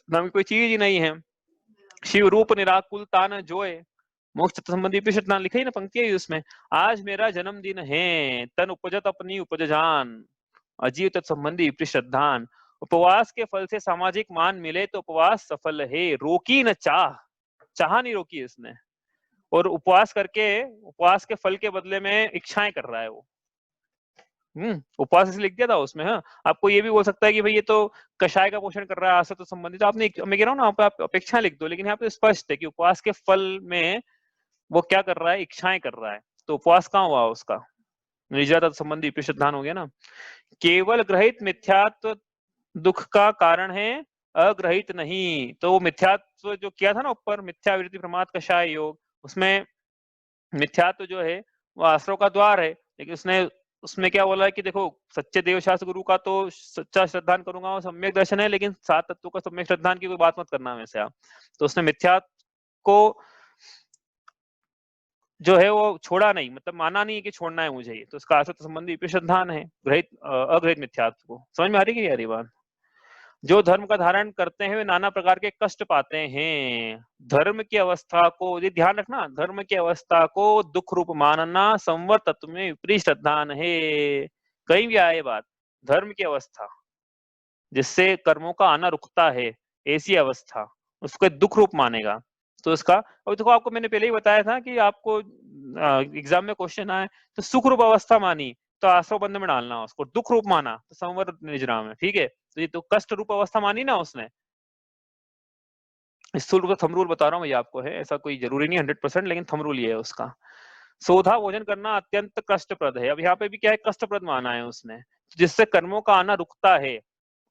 नाम की कोई चीज ही नहीं है। शिव रूप निराकुलता न जोए, मोक्ष संबंधी विपरीत श्रद्धान लिखा ही ना, पंक्ति है उसमें। आज मेरा जन्मदिन है, तन उपजत अपनी उपज जान, अजीव तत्संबंधी विपरीत श्रद्धान। उपवास के फल से सामाजिक मान मिले तो उपवास सफल है, रोकी न चाह नहीं रोकी इसने, और उपवास करके उपवास के फल के बदले में इच्छाएं कर रहा है वो। उपवास से लिख दिया था उसमें। हाँ, आपको ये भी बोल सकता है कि भाई ये तो कषाय का पोषण कर रहा है, आसक्त संबंधी, तो आपने, मैं कह रहा हूँ ना, आप अपेक्षा लिख दो, लेकिन यहाँ पे स्पष्ट है कि उपवास के फल में वो क्या कर रहा है, इच्छाएं कर रहा है। तो उपवास कहाँ हुआ उसका? निजा संबंधी विपरीत श्रद्धान हो गया ना। केवल ग्रहित मिथ्यात्व दुख का कारण है, अग्रहित नहीं। तो वो मिथ्यात्व जो किया था ना ऊपर, मिथ्यावृत्ति प्रमाद कषाय योग, उसमें मिथ्यात्व जो है वो आश्रव का द्वार है, लेकिन उसमें क्या बोला है कि देखो, सच्चे देवशास्त्र गुरु का तो सच्चा श्रद्धान करूंगा, वो सम्यक दर्शन है, लेकिन 7 तत्वों का सम्यक श्रद्धान की कोई बात मत करना हमें से आप। तो उसने मिथ्यात्व को जो है वो छोड़ा नहीं, मतलब माना नहीं है कि छोड़ना है मुझे ये, तो उसका आसक्त संबंधी विपरीत श्रद्धान है, अग्रहित मिथ्यात्व को। समझ में आ रही है यार ये बात? जो धर्म का धारण करते हैं वे नाना प्रकार के कष्ट पाते हैं। धर्म की अवस्था को, ये ध्यान रखना, धर्म की अवस्था को दुख रूप मानना संवर तत्व में विपरीत श्रद्धान है। कहीं भी आए बात, धर्म की अवस्था जिससे कर्मों का आना रुकता है, ऐसी अवस्था उसको दुख रूप मानेगा तो इसका। और देखो, आपको मैंने पहले ही बताया था कि आपको एग्जाम में क्वेश्चन आए तो सुख रूप अवस्था मानी तो आश्रव बंध में डालना, उसको दुख रूप माना तो संवर निजरा में। ठीक है, तो ये तो कष्ट रूप अवस्था मानी ना उसने। स्थूल रूप थंब रूल बता रहा हूँ ये आपको है, ऐसा कोई जरूरी नहीं 100%, लेकिन थंब रूल ये है उसका। सोधा भोजन करना अत्यंत कष्टप्रद है। अब यहाँ पे भी क्या है, कष्टप्रद माना है उसने, जिससे कर्मों का आना रुकता है।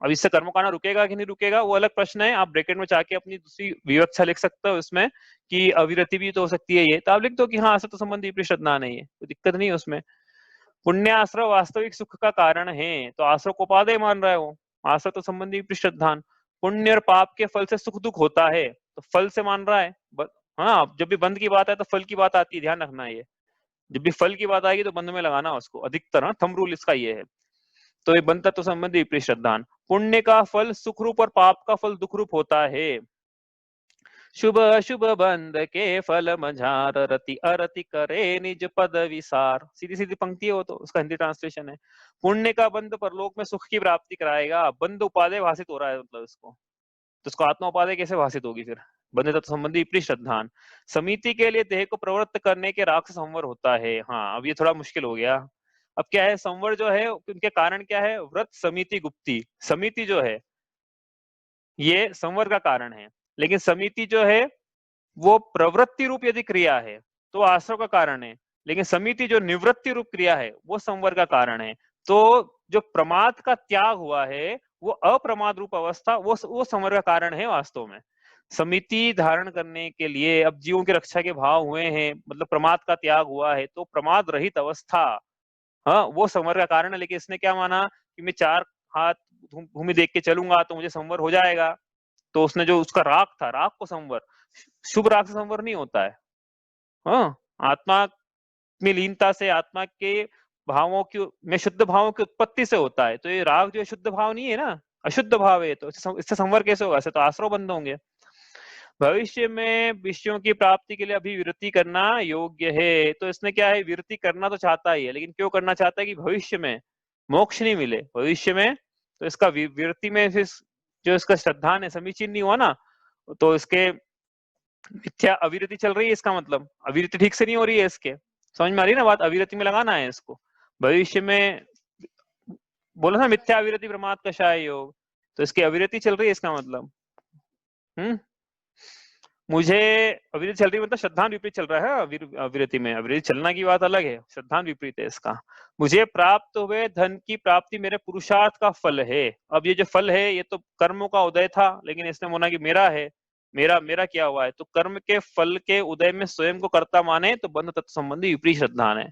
अब इससे कर्मों का आना रुकेगा कि नहीं रुकेगा वो अलग प्रश्न है, आप ब्रैकेट में जाके अपनी दूसरी विवक्षा लिख सकते हो उसमें कि अविरति भी तो हो सकती है ये, तो आप लिख दो कि हाँ असत संबंधी विपरीत श्रद्धान है, ये कोई दिक्कत नहीं है उसमें। पुण्य आश्रव वास्तविक सुख का कारण है, तो आश्रव को उपादेय मान रहा है वो, आश्रव तो संबंधी विपरीत श्रद्धान। पुण्य और पाप के फल से सुख दुख होता है, तो फल से मान रहा है। हाँ, जब भी बंध की बात है तो फल की बात आती है, ध्यान रखना है ये, जब भी फल की बात आएगी तो बंध में लगाना उसको अधिकतर। थंब रूल इसका ये है। तो ये बंध तत्व संबंधी विपरीत श्रद्धान। पुण्य का फल सुख रूप और पाप का फल दुख रूप होता है। शुभ अशुभ बंध के फल मझार, रति अरति करे निज पद विसार। सीधी सीधी पंक्ति है वो, तो उसका हिंदी ट्रांसलेशन है। पुण्य का बंध परलोक में सुख की प्राप्ति कराएगा। बंध उपादेय भाषित हो रहा है मतलब इसको, तो इसको आत्मा उपादेय कैसे भाषित होगी फिर? बंध तत्व संबंधी विपरीत श्रद्धान। समिति के लिए देह को प्रवृत्त करने के राग से संवर होता है। हाँ, अब ये थोड़ा मुश्किल हो गया। अब क्या है, संवर जो है उनके कारण क्या है? व्रत समिति गुप्ती। समिति जो है ये संवर का कारण है, लेकिन समिति जो है वो प्रवृत्ति रूप यदि क्रिया है तो आश्रव का कारण है, लेकिन समिति जो निवृत्ति रूप क्रिया है वो संवर का कारण है। तो जो प्रमाद का त्याग हुआ है वो अप्रमाद रूप अवस्था, वो संवर का कारण है वास्तव में। समिति धारण करने के लिए अब जीवों की रक्षा के भाव हुए हैं, मतलब प्रमाद का त्याग हुआ है, तो प्रमाद रहित अवस्था, हाँ, वो संवर का कारण है। लेकिन इसने क्या माना कि मैं 4 हाथ भूमि देख के चलूंगा तो मुझे संवर हो जाएगा। तो उसने जो उसका राग था, राग को संवर, शुभ राग से संवर नहीं होता है। हाँ, आत्मा में लीनता से, आत्मा के भावों की में शुद्ध भावों की उत्पत्ति से होता है। तो ये राग जो शुद्ध भाव नहीं है ना, अशुद्ध भाव है, तो इससे संवर कैसे होगा? ऐसे तो आश्रव बंद होंगे। भविष्य में विषयों की प्राप्ति के लिए अभिवृत्ति करना योग्य है। तो इसने क्या है, विरति करना तो चाहता ही है, लेकिन क्यों करना चाहता है? कि भविष्य में मोक्ष नहीं मिले भविष्य में, तो इसका विरति में फिर जो इसका श्रद्धान है समीचीन नहीं हुआ ना, तो इसके मिथ्या अविरति चल रही है। इसका मतलब अविरति ठीक से नहीं हो रही है इसके, समझ में आ रही है ना बात? अविरति में लगाना है इसको। भविष्य में बोला ना मिथ्या अविरति प्रमाद कषाय योग, तो इसकी अविरति चल रही है इसका मतलब। मुझे अविरति चल रही है मतलब श्रद्धान विपरीत चल रहा है। अविरति में अविरति चलना की बात अलग है, श्रद्धान विपरीत है इसका। मुझे प्राप्त हुए धन की प्राप्ति मेरे पुरुषार्थ का फल है। अब ये जो फल है ये तो कर्मों का उदय था, लेकिन इसने माना कि मेरा है, मेरा क्या हुआ है? तो कर्म के फल के उदय में स्वयं को कर्ता माने तो बंध तत्व संबंधी विपरीत श्रद्धान है।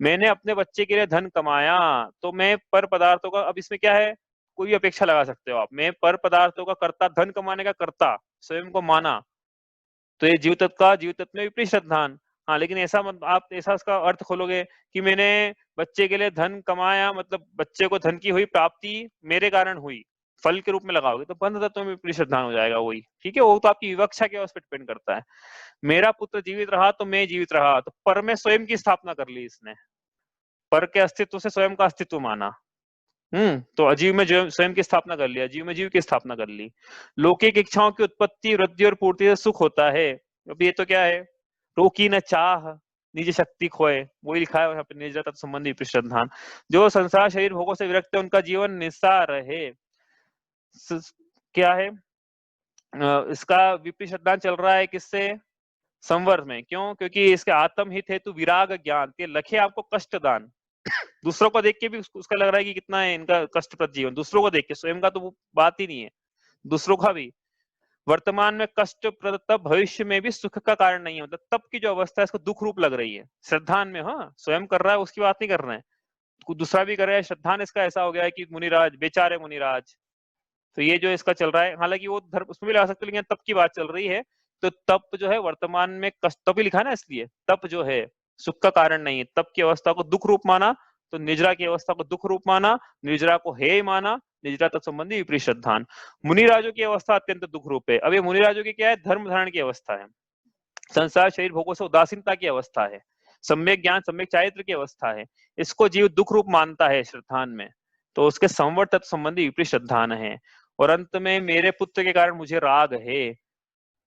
मैंने अपने बच्चे के लिए धन कमाया, तो मैं पर पदार्थों का, अब इसमें क्या है, कोई भी अपेक्षा लगा सकते हो आप। मैं पर पदार्थों का कर्ता, धन कमाने का कर्ता स्वयं को माना, तो ये जीव तत्व का जीव तत्व में विपरीत श्रद्धान। हाँ, लेकिन ऐसा मत, आप ऐसा उसका अर्थ खोलोगे कि मैंने बच्चे के लिए धन कमाया, मतलब बच्चे को धन की हुई प्राप्ति मेरे कारण हुई, फल के रूप में लगाओगे तो बंध तत्व में विपरीत श्रद्धान हो जाएगा वही। ठीक है, वो तो आपकी विवक्षा के उस पर डिपेंड करता है। मेरा पुत्र जीवित रहा तो मैं जीवित रहा, तो पर में स्वयं की स्थापना कर ली इसने, पर के अस्तित्व से स्वयं का अस्तित्व माना। तो अजीव में जो स्वयं की स्थापना कर लिया, जीव में जीव की स्थापना कर ली। लौकिक इच्छाओं की उत्पत्ति, वृद्धि और पूर्ति से सुख होता है। अब ये तो क्या है, रोकी न चाह निज शक्ति खोए, वही लिखा है यहाँ पे, निज तत्व संबंधी विपरीत श्रद्धान। जो संसार शरीर भोगों से विरक्त है उनका जीवन निस्सार है। क्या है, इसका विपरीत श्रद्धान चल रहा है किससे? संवर में। क्यों? क्योंकि इसके आत्म हित हेतु विराग ज्ञान के लखे आपको कष्ट दान। दूसरों को देख के भी उसका लग रहा है कि कितना है इनका कष्टप्रद जीवन, दूसरों को देख के, स्वयं का तो वो बात ही नहीं है, दूसरों का भी। वर्तमान में कष्टप्रद, तब भविष्य में भी सुख का कारण नहीं है। मतलब तब की जो अवस्था है इसको दुख रूप लग रही है श्रद्धान में। हाँ, स्वयं कर रहा है उसकी बात नहीं कर रहे हैं, कुछ दूसरा भी कर रहा है। श्रद्धान इसका ऐसा हो गया है कि मुनिराज, बेचारे मुनिराज, तो ये जो इसका चल रहा है, हालांकि वो धर्म उसमें भी लगा सकते, लेकिन तप की बात चल रही है। तो तप जो है वर्तमान में कष्ट, तप ही लिखा है ना, इसलिए तप जो है सुख का कारण नहीं है। तप की अवस्था को दुख रूप माना, तो निजरा की अवस्था को दुख रूप माना, निजरा को हे माना, निजरा तत्व संबंधी विपरीत श्रद्धान। मुनिराजों की अवस्था अत्यंत दुख रूप है। अब ये मुनिराजों की क्या है? धर्म धारण की अवस्था है, संसार शरीर भोगों से उदासीनता की अवस्था है, सम्यक ज्ञान सम्यक चारित्र की अवस्था है। इसको जीव दुख रूप मानता है श्रद्धान में, तो उसके संवर तत्व संबंधी विपरीत श्रद्धान है। और अंत में मेरे पुत्र के कारण मुझे राग है।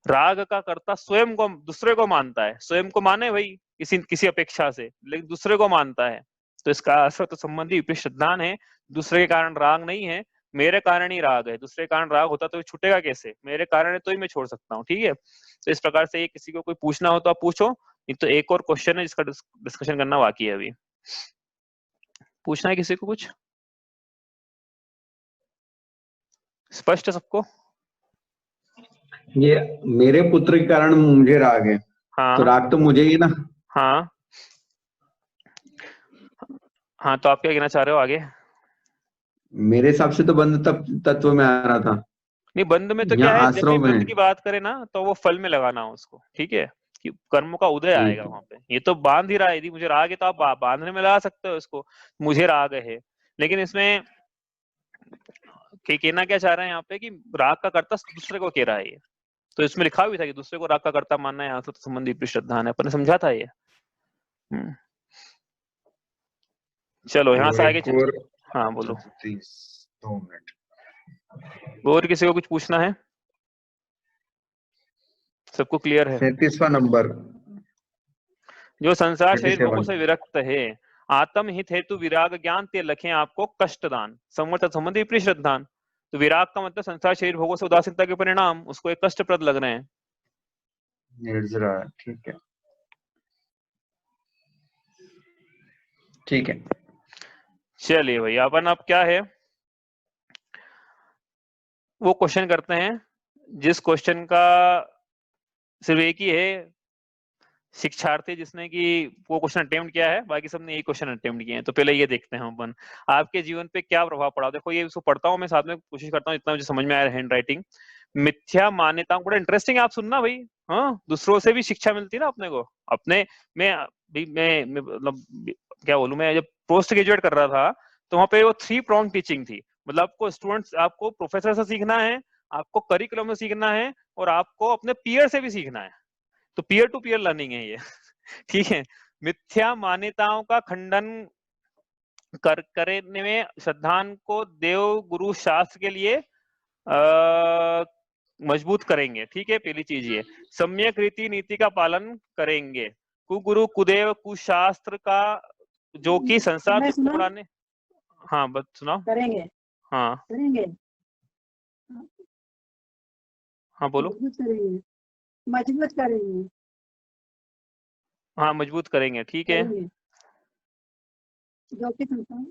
राग का कर्ता स्वयं को, दूसरे को मानता है, स्वयं को माने भाई किसी अपेक्षा से, लेकिन दूसरे को मानता है, तो इसका असर्थ संबंधी विपरीत श्रद्धान है। दूसरे के कारण राग नहीं है, मेरे कारण ही राग है। दूसरे कारण राग होता तो छूटेगा कैसे? मेरे कारण है तो ही मैं छोड़ सकता हूँ। ठीक है, तो इस प्रकार से किसी को कोई पूछना हो तो आप पूछो, नहीं तो एक और क्वेश्चन है जिसका डिस्कशन करना बाकी है अभी। पूछना है किसी को कुछ? स्पष्ट है सबको? ये मेरे पुत्र के कारण मुझे राग है, हाँ, तो राग तो मुझे ही ना। हाँ हाँ, तो आप क्या कहना चाह रहे हो आगे? मेरे हिसाब से तो बंध तत्व में आ रहा था, नहीं, बंध में तो क्या यहाँ है, जब भी आश्रम बंध में। की बात करें ना तो वो फल में लगाना हो उसको। ठीक है, कि कर्म का उदय आएगा ठीक। वहां पे। ये तो बांध ही रहा है, यदि मुझे राग है तो आप बांधने में लगा सकते हो इसको, मुझे राग है। लेकिन इसमें कहना क्या चाह रहे हैं यहाँ पे कि राग का कर्ता दूसरे को कह रहा है ये, तो इसमें लिखा भी था कि दूसरे को राग का कर्ता मानना है, यहाँ से तो संबंधी विपरीत श्रद्धा है, अपन ने समझा था ये। चलो यहाँ से आगे चल। हाँ बोलो। 2 मिनट। और किसी को कुछ पूछना है? सबको क्लियर है? 37वां नंबर। जो संसार शरीर 37 भोगों से विरक्त है, आत्म हित हेतु विराग ज्ञान ते लखे आपको कष्टदान संवत संबंधी विपरीत श्रद्धान। तो विराग का मतलब संसार शरीर भोगों से उदासीनता के परिणाम, उसको एक कष्टप्रद लग रहे हैं। निर्जरा, ठीक है ठीक है। चलिए भैया, अपन अब क्या है वो क्वेश्चन करते हैं, जिस क्वेश्चन का सिर्फ एक ही है शिक्षार्थी जिसने कि वो क्वेश्चन अटेम्प्ट किया है, बाकी सबने यही क्वेश्चन अटेम्प्ट किए हैं। तो पहले ये देखते हैं अपन, आपके जीवन पे क्या प्रभाव पड़ा। देखो ये इसको पढ़ता हूँ मैं, साथ में कोशिश करता हूँ जितना मुझे समझ में आया हैंड राइटिंग। मिथ्या मान्यताओं, बड़ा इंटरेस्टिंग है, आप सुनना भाई। हाँ, दूसरों से भी शिक्षा मिलती है ना अपने को। अपने मैं मतलब क्या बोलूं, मैं जब पोस्ट ग्रेजुएट कर रहा था तो वहाँ पे वो 3 pronged टीचिंग थी। मतलब आपको स्टूडेंट्स, आपको प्रोफेसर से सीखना है, आपको करिकुलम से सीखना है, और आपको अपने पीयर से भी सीखना है। तो पीयर टू पीयर लर्निंग है ये। ठीक है। मिथ्या मान्यताओं का खंडन करने में श्रद्धान को देव गुरु शास्त्र के लिए मजबूत करेंगे। ठीक है, पहली चीज ये। सम्यक रीति नीति का पालन करेंगे। कुगुरु कुदेव कुशास्त्र का जो कि संसार को बढ़ाने। हाँ बस सुनाओ। करेंगे। हाँ करेंगे। हाँ बोलो। मजबूत करेंगे। हाँ मजबूत करेंगे, ठीक है। जो कि संसार,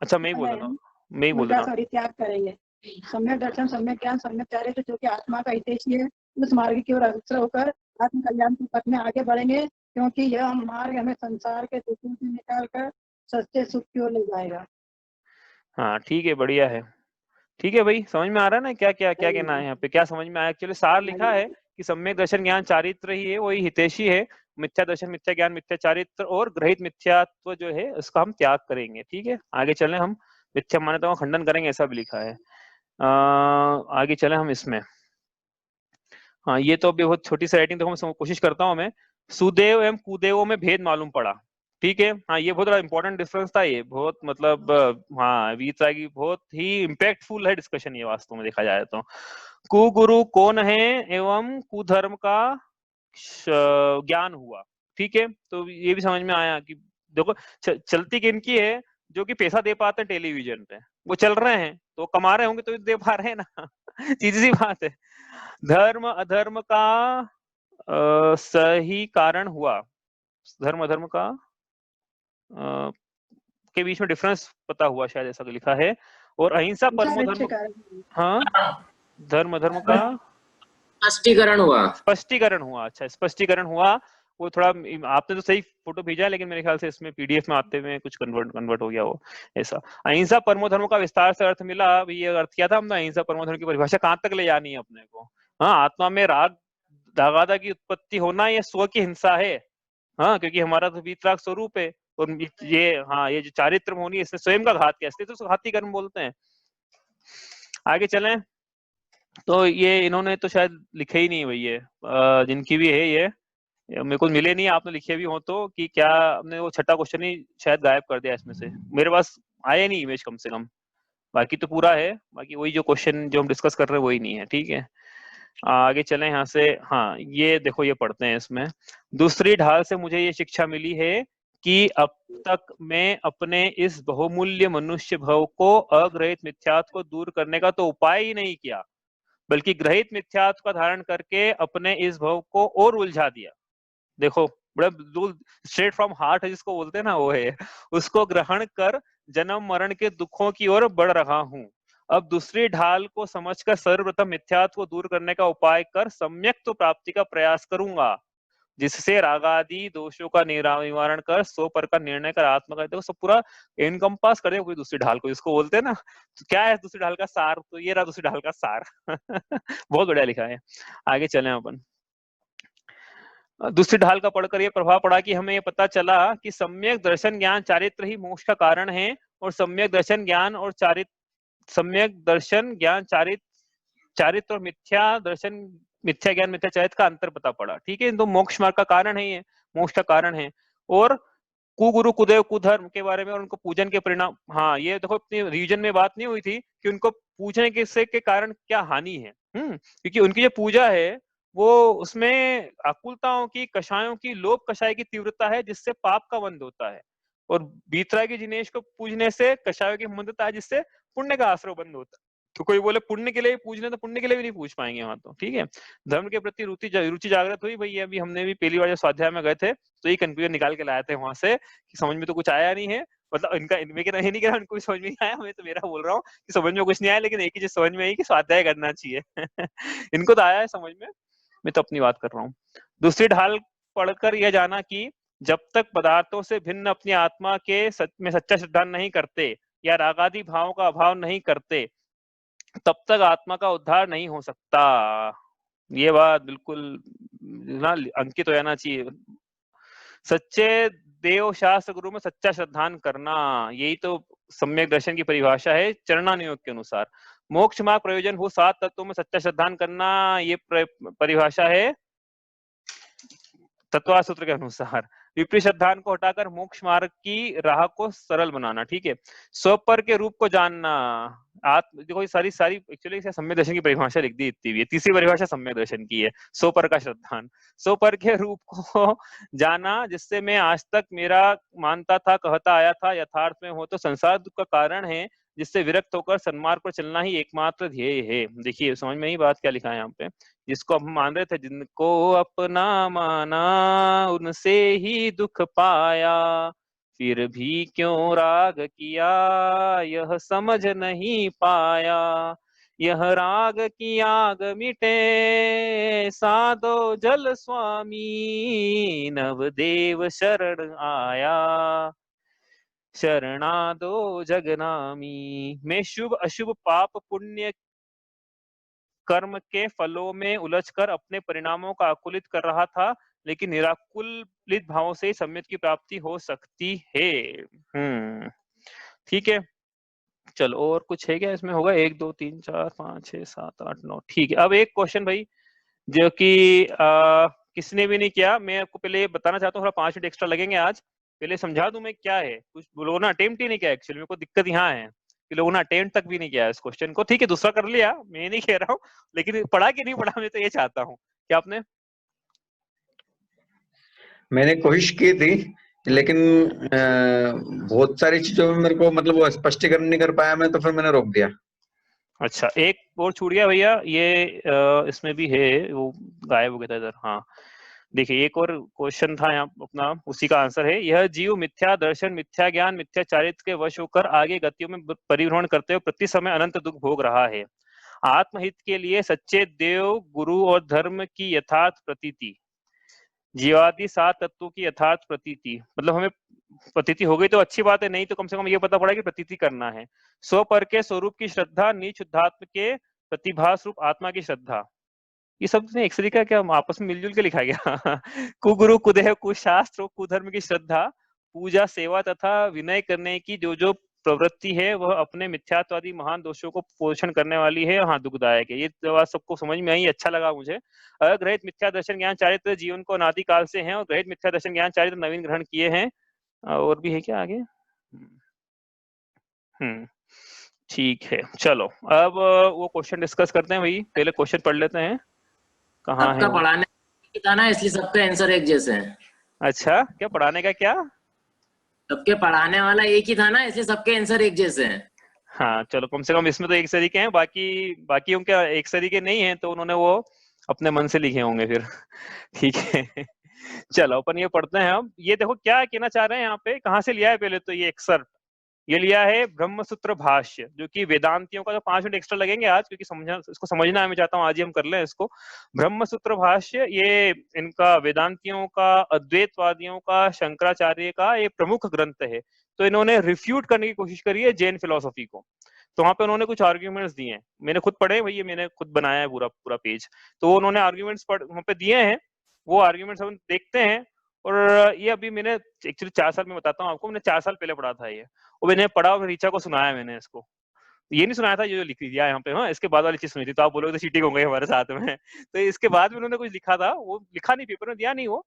अच्छा मैं ही बोल रहा हूँ, मैं ही बोल रहा हूँ। त्याग करेंगे। सम्यक दर्शन, सम्यक ज्ञान, सम्यक चारित्र जो कि आत्मा का हितैषी है, उस मार्ग की ओर अग्रसर होकर आत्म कल्याण के पथ में आगे बढ़ेंगे, क्योंकि यह मार्ग हमें संसार के दुखों से निकालकर सच्चे सुख की ओर ले जाएगा। हाँ ठीक है, बढ़िया है। ठीक है भाई, समझ में आ रहा है ना क्या क्या क्या कहना है यहाँ पे, क्या समझ में आया? एक्चुअली सार लिखा है कि सम्यक दर्शन ज्ञान चारित्र ही है, वही हितैषी है। मिथ्या दर्शन, मिथ्या ज्ञान, मिथ्या चारित्र और ग्रहित मिथ्यात्व जो है उसका हम त्याग करेंगे। ठीक है, आगे चलें, हम मिथ्या मान्यताओं का खंडन करेंगे, ऐसा भी लिखा है। आगे चलें हम इसमें। हाँ ये तो अभी बहुत छोटी सी राइटिंग, देखो मैं कोशिश करता हूँ। मैं सुदेव एवं कुदेवों में भेद मालूम पड़ा। ठीक है, हाँ ये बहुत बड़ा इंपॉर्टेंट डिफरेंस था, ये बहुत मतलब हाँ वीतरागी बहुत ही इम्पैक्टफुल है डिस्कशन ये, वास्तव में देखा जाए तो। कुगुरु कौन है एवं कुधर्म का ज्ञान हुआ। ठीक है, तो ये भी समझ में आया कि देखो चलती किनकी है, जो कि पैसा दे पाते हैं टेलीविजन पे, वो चल रहे हैं तो कमा रहे होंगे तो दे पा रहे हैं ना। सीधी सी बात है। धर्म अधर्म का सही कारण हुआ। धर्म अधर्म का के बीच में डिफरेंस पता हुआ, शायद ऐसा लिखा है। और अहिंसा परमो धर्म। हाँ, धर्म अधर्म का स्पष्टीकरण हुआ। स्पष्टीकरण हुआ। अच्छा, स्पष्टीकरण हुआ। वो थोड़ा आपने तो सही फोटो भेजा, लेकिन मेरे ख्याल से इसमें पीडीएफ में आते हुए कुछ कन्वर्ट हो गया वो, ऐसा। अहिंसा परमो धर्म का विस्तार से अर्थ मिला। अभी ये अर्थ किया था हमने, अहिंसा परमो धर्म की परिभाषा कहाँ तक ले जानी है अपने को। हाँ, आत्मा में राग दागादा की उत्पत्ति होना ये स्व की हिंसा है। हाँ, क्योंकि हमारा तो वीतराग स्वरूप है, और ये हाँ ये जो चारित्र होनी है, इसने स्वयं का घात किया, इसलिए तो घाती कर्म बोलते हैं। आगे चलें, तो ये इन्होंने तो शायद लिखे ही नहीं भैया, जिनकी भी है ये मेरे को मिले नहीं। आपने लिखे भी हो तो, कि क्या हमने वो छठा क्वेश्चन ही शायद गायब कर दिया इसमें से, मेरे पास आया नहीं इमेज कम से कम। बाकी तो पूरा है, बाकी वही जो क्वेश्चन जो हम डिस्कस कर रहे हैं वही नहीं है। ठीक है, आगे चलें यहाँ से। हाँ ये देखो, ये पढ़ते हैं इसमें। दूसरी ढाल से मुझे ये शिक्षा मिली है कि अब तक मैं अपने इस बहुमूल्य मनुष्य भव को अग्रहित मिथ्यात्व को दूर करने का तो उपाय ही नहीं किया, बल्कि ग्रहित मिथ्यात्व का धारण करके अपने इस भव को और उलझा दिया। देखो, बड़ा स्ट्रेट फ्रॉम हार्ट जिसको बोलते हैं ना, वो है। उसको ग्रहण कर जन्म मरण के दुखों की ओर बढ़ रहा हूँ। अब दूसरी ढाल को समझकर सर्वप्रथम मिथ्यात्व को दूर करने का उपाय कर सम्यक तो प्राप्ति का प्रयास करूंगा, जिससे रागादि दोषों का निवारण कर सो पर का निर्णय कर आत्मा का, देखो सब पूरा इनकम्पास कर दे कोई दूसरी ढाल को, जिसको बोलते हैं ना। तो क्या है दूसरी ढाल का सार? तो ये रहा दूसरी ढाल का सार। बहुत बढ़िया लिखा है। आगे चलें अपन। दूसरी ढाल का पढ़कर यह प्रभाव पड़ा कि हमें यह पता चला कि सम्यक दर्शन ज्ञान चारित्र ही मोक्ष का कारण है, और सम्यक दर्शन ज्ञान और सम्यक दर्शन ज्ञान चारित्र और मिथ्या दर्शन, मिथ्या ज्ञान, मिथ्या चारित्र का अंतर पता पड़ा। ठीक है, तो मोक्ष मार्ग का कारण है, ये मोक्ष का कारण है। और कुगुरु कुदेव कुधर्म के बारे में और उनको पूजन के परिणाम, हाँ ये देखो अपनी रीजन में बात नहीं हुई थी कि उनको पूजने के कारण क्या हानि है। क्योंकि उनकी जो पूजा है वो उसमें आकुलताओं की, कषायों की, लोभ कषाय की तीव्रता है जिससे पाप का बंध होता है, और बीतरागी जिनेश को पूजने से कषायों की मंदता है जिससे पुण्य का आश्रय बंद होता है। तो कोई बोले पुण्य के लिए पूजने, तो पुण्य के लिए भी नहीं पूछ पाएंगे वहां तो। ठीक है, धर्म के प्रति रुचि जागृत हुई भैया। अभी हमने भी पहली बार जब स्वाध्याय में गए थे तो ये कंफ्यूजन निकाल के लाए थे वहां से कि समझ में तो कुछ आया नहीं है, मतलब इनका इनमें के नहीं कह रहा, उनको भी समझ में नहीं आया, मैं तो मेरा बोल रहा हूँ कि समझ में कुछ नहीं आया, लेकिन एक ही चीज समझ में आई कि स्वाध्याय करना चाहिए। इनको तो आया है समझ में, मैं तो अपनी बात कर रहा हूँ। दूसरी ढाल पढ़कर यह जाना कि जब तक पदार्थों से भिन्न अपनी आत्मा के में सच्चा श्रद्धा नहीं करते या रागादि भावों का अभाव नहीं करते, तब तक आत्मा का उद्धार नहीं हो सकता। ये बात बिल्कुल ना अंकित हो जाना चाहिए। सच्चे देव शास्त्र गुरु में सच्चा श्रद्धान करना, यही तो सम्यक दर्शन की परिभाषा है चरणानुयोग के अनुसार। मोक्ष मार्ग प्रयोजन हो 7 तत्वों में सच्चा श्रद्धान करना, ये परिभाषा है तत्वा सूत्र के अनुसार। विपरीत श्रद्धान को हटाकर मोक्ष मार्ग की राह को सरल बनाना। ठीक है, स्वपर के रूप को जानना। देखो सारी एक्चुअली सम्यक दर्शन की परिभाषा लिख दी इतनी भी है। तीसरी परिभाषा सम्यक दर्शन की है, स्वपर का श्रद्धान। स्वपर के रूप को जाना, जिससे मैं आज तक मेरा मानता था, कहता आया था, यथार्थ में हो तो संसार दुख का कारण है, जिससे विरक्त होकर सन्मार्ग पर चलना ही एकमात्र ध्येय है। देखिए समझ में ही बात क्या लिखा है यहाँ पे, जिसको हम मान रहे थे, जिनको अपना माना उनसे ही दुख पाया, फिर भी क्यों राग किया यह समझ नहीं पाया, यह राग की आग मिटे साधो जल स्वामी, नवदेव शरण आया शरणा दो जगनामी। मैं शुभ अशुभ पाप पुण्य कर्म के फलों में उलझकर अपने परिणामों का आकुलित कर रहा था, लेकिन निराकुलित भावों से सम्यक की प्राप्ति हो सकती है। ठीक है, चलो और कुछ है क्या इसमें? होगा 1 2 3 4 5 6 7 8 9। ठीक है, अब एक क्वेश्चन भाई जो कि किसने भी नहीं किया, मैं आपको पहले ये बताना चाहता हूँ, थोड़ा 5 मिनट एक्स्ट्रा लगेंगे आज, पहले समझा दूं मैं क्या है। कुछ लोगों ने अटेम्प्ट ही नहीं किया एक्चुअली, मेरे को दिक्कत यहाँ है कि लोगों ने अटेम्प्ट तक भी नहीं किया इस क्वेश्चन को। ठीक है, दूसरा कर लिया, मैं नहीं कह रहा हूँ, लेकिन पढ़ा कि नहीं पढ़ा मैं तो ये चाहता हूँ। क्या आपने? मैंने कोशिश की थी, लेकिन बहुत सारी चीजों में मेरे को मतलब वो स्पष्टीकरण नहीं कर पाया मैं, तो फिर मैंने रोक दिया। अच्छा, एक और छूट गया भैया, ये इसमें भी है, वो गायब हो गया था इधर। हाँ देखिए, एक और क्वेश्चन था यहाँ अपना, उसी का आंसर है, यह जीव मिथ्या दर्शन, मिथ्या ज्ञान, मिथ्या चारित्र के वश होकर आगे गतियों में परिभ्रमण करते हुए प्रति समय अनंत दुख भोग रहा है। आत्महित के लिए सच्चे देव गुरु और धर्म की यथार्थ प्रतीति, जीवादि 7 तत्वों की यथार्थ प्रतीति, मतलब हमें प्रतीति हो गई तो अच्छी बात है, नहीं तो कम से कम ये पता पड़ा कि प्रतीति करना है। स्व पर के स्वरूप की श्रद्धा, नीच शुद्धात्म के प्रतिभास रूप आत्मा की श्रद्धा। ये सब एक तरीका क्या आपस में मिलजुल के लिखा गया। कुगुरु कुदेह कुशास्त्र कुधर्म की श्रद्धा, पूजा सेवा तथा विनय करने की जो प्रवृत्ति है वह अपने मिथ्यात्वादी महान दोषों को पोषण करने वाली है। हाँ, दुखदायक है। ये बात सबको समझ में आई, अच्छा लगा मुझे। ग्रहित मिथ्या दर्शन ज्ञान चारित्र जीवन को अनादि काल से हैं, और ग्रहित मिथ्या दर्शन ज्ञान चारित्र नवीन ग्रहण किए हैं। और भी है क्या आगे? ठीक है, चलो अब वो क्वेश्चन डिस्कस करते हैं भाई। पहले क्वेश्चन पढ़ लेते हैं, कहाँ है सबका वो? पढ़ाने की था ना, इसलिए सबका आंसर एक जैसे है। अच्छा, क्या पढ़ाने का क्या? सबके पढ़ाने वाला एक ही था ना, इसलिए सबके आंसर एक जैसे हैं। हाँ चलो, कम से कम इसमें तो एक तरीके हैं, बाकी उनके एक तरीके नहीं है, तो उन्होंने वो अपने मन से लिखे होंगे फिर। ठीक है, चलो अपन ये पढ़ते हैं। हम ये देखो क्या कहना चाह रहे हैं यहाँ पे, कहाँ से लिया है पहले तो ये एक्सर्ट, ये लिया है ब्रह्मसूत्र भाष्य, जो कि वेदांतियों का, तो 5 मिनट एक्स्ट्रा लगेंगे आज क्योंकि इसको समझना है, मैं चाहता हूँ आज ही हम कर लें इसको। ब्रह्मसूत्र भाष्य ये इनका वेदांतियों का, अद्वैतवादियों का, शंकराचार्य का ये प्रमुख ग्रंथ है। तो इन्होंने रिफ्यूट करने की कोशिश करी है जैन फिलोसफी को। तो वहां पे उन्होंने कुछ आर्ग्यूमेंट्स दिए हैं, मैंने खुद पढ़े भैया, मैंने खुद बनाया है पूरा पूरा पेज। तो उन्होंने आर्ग्यूमेंट्स वहां पे दिए हैं, वो आर्ग्यूमेंट्स हम देखते हैं। और ये अभी मैंने एक्चुअली 4 साल में बताता हूँ आपको, मैंने 4 साल पहले पढ़ा था ये, और मैंने पढ़ा और रीचा को सुनाया मैंने इसको, ये नहीं सुनाया था ये जो लिख दिया यहाँ पे, हाँ इसके बाद वाली चीज सुनी थी, तो आप बोलोगे तो चीटिंग हो गई हमारे साथ में। तो इसके बाद में उन्होंने कुछ लिखा था, वो लिखा नहीं, पेपर में दिया नहीं, वो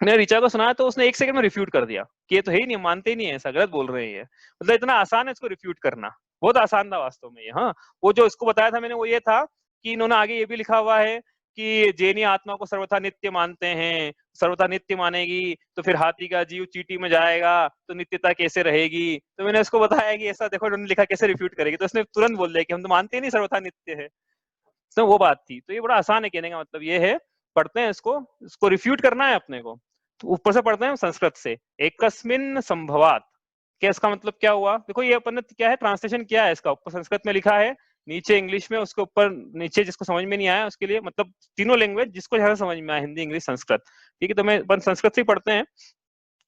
मैंने रीचा को सुनाया तो उसने 1 सेकंड में रिफ्यूट कर दिया कि ये तो है ही नहीं, मानते ही नहीं है, ऐसा गलत बोल रहे हैं ये, मतलब इतना आसान है इसको रिफ्यूट करना, बहुत आसान था वास्तव में ये। हाँ, वो जो इसको बताया था मैंने वो ये था कि इन्होंने आगे ये भी लिखा हुआ है कि जैनी आत्मा को सर्वथा नित्य मानते हैं, सर्वथा नित्य मानेगी तो फिर हाथी का जीव चींटी में जाएगा तो नित्यता कैसे रहेगी, तो मैंने उसको बताया कि ऐसा देखो उन्होंने लिखा, कैसे रिफ्यूट करेगी, तो उसने तुरंत बोल दिया कि हम तो मानते ही नहीं सर्वथा नित्य है, तो वो बात थी। तो ये बड़ा आसान है, कहने का मतलब ये है, पढ़ते हैं इसको रिफ्यूट करना है अपने को, तो ऊपर से पढ़ते हैं संस्कृत से, एकस्मिन् संभवात, क्या इसका मतलब क्या हुआ, देखो ये अपन ने क्या है ट्रांसलेशन किया है इसका, ऊपर संस्कृत में लिखा है, नीचे इंग्लिश में, उसके ऊपर नीचे जिसको समझ में नहीं आया उसके लिए, मतलब तीनों लैंग्वेज जिसको जहां समझ में आया, हिंदी इंग्लिश संस्कृत, ठीक है, तो मैं अपन संस्कृत से ही पढ़ते हैं।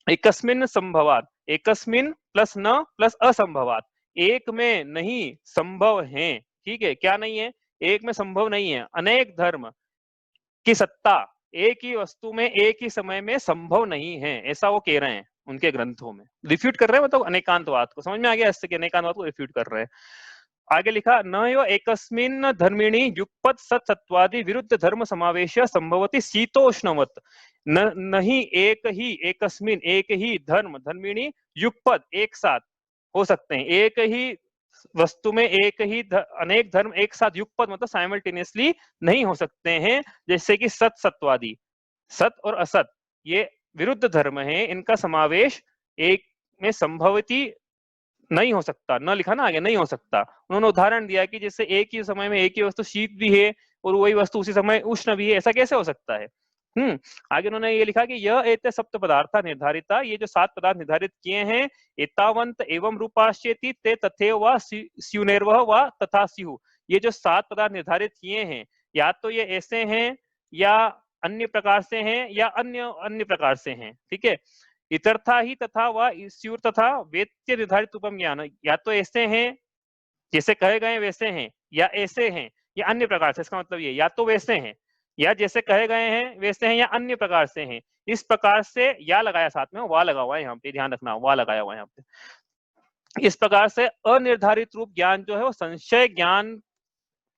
एकस्मिन् संभवात, एकस्मिन् प्लस न प्लस असंभवात, एक में नहीं संभव है, ठीक है, क्या नहीं है, एक में संभव नहीं है, अनेक धर्म की सत्ता एक ही वस्तु में एक ही समय में संभव नहीं है, ऐसा वो कह रहे हैं उनके ग्रंथों में, रिफ्यूट कर रहे हैं, मतलब अनेकांतवाद को, समझ में आ गया इससे कि अनेकांतवाद को रिफ्यूट कर रहे हैं। आगे लिखा, न यो एकस्मिन् धर्मिणि युगपत् सत्सत्वादि विरुद्ध धर्म समावेश संभवति शीतोष्णवत्, नहीं एक ही, एकस्मिन् एक ही धर्म, धर्मिणि युगपत् एक साथ हो सकते हैं, एक ही वस्तु में एक ही अनेक धर्म एक साथ युगपत् मतलब साइमल्टेनियसली नहीं हो सकते हैं, जैसे कि सत सत्वादि, सत और असत ये विरुद्ध धर्म है, इनका समावेश एक में संभवती नहीं हो सकता, न लिखा ना आगे, नहीं हो सकता। उन्होंने उदाहरण दिया कि जैसे एक ही समय में एक ही वस्तु शीत भी है और वही वस्तु उसी समय उष्ण भी है, ऐसा कैसे हो सकता है। आगे उन्होंने ये लिखा कि यह एते सप्त पदार्थ निर्धारिता, ये जो 7 पदार्थ निर्धारित किए हैं, एतावंत एवं रूपाश्चेति ते तथैव वा स्युनेर्वह वा तथा स्युः, ये जो 7 पदार्थ निर्धारित किए हैं, या तो ये ऐसे हैं या अन्य प्रकार से हैं या अन्य प्रकार से हैं, ठीक है, इतर्था ही तथा व स्युर तथा वेत्य निर्धारित उपम ज्ञान, या तो ऐसे हैं जैसे कहे गए वैसे हैं, या ऐसे हैं या अन्य प्रकार से, इसका मतलब ये या तो वैसे हैं या जैसे कहे गए हैं वैसे हैं या अन्य प्रकार से हैं, इस प्रकार से या लगाया साथ में, वाह लगा हुआ है यहाँ पे, ध्यान रखना वाह लगाया हुआ है यहाँ पे, इस प्रकार से अनिर्धारित रूप ज्ञान जो है वो संशय ज्ञान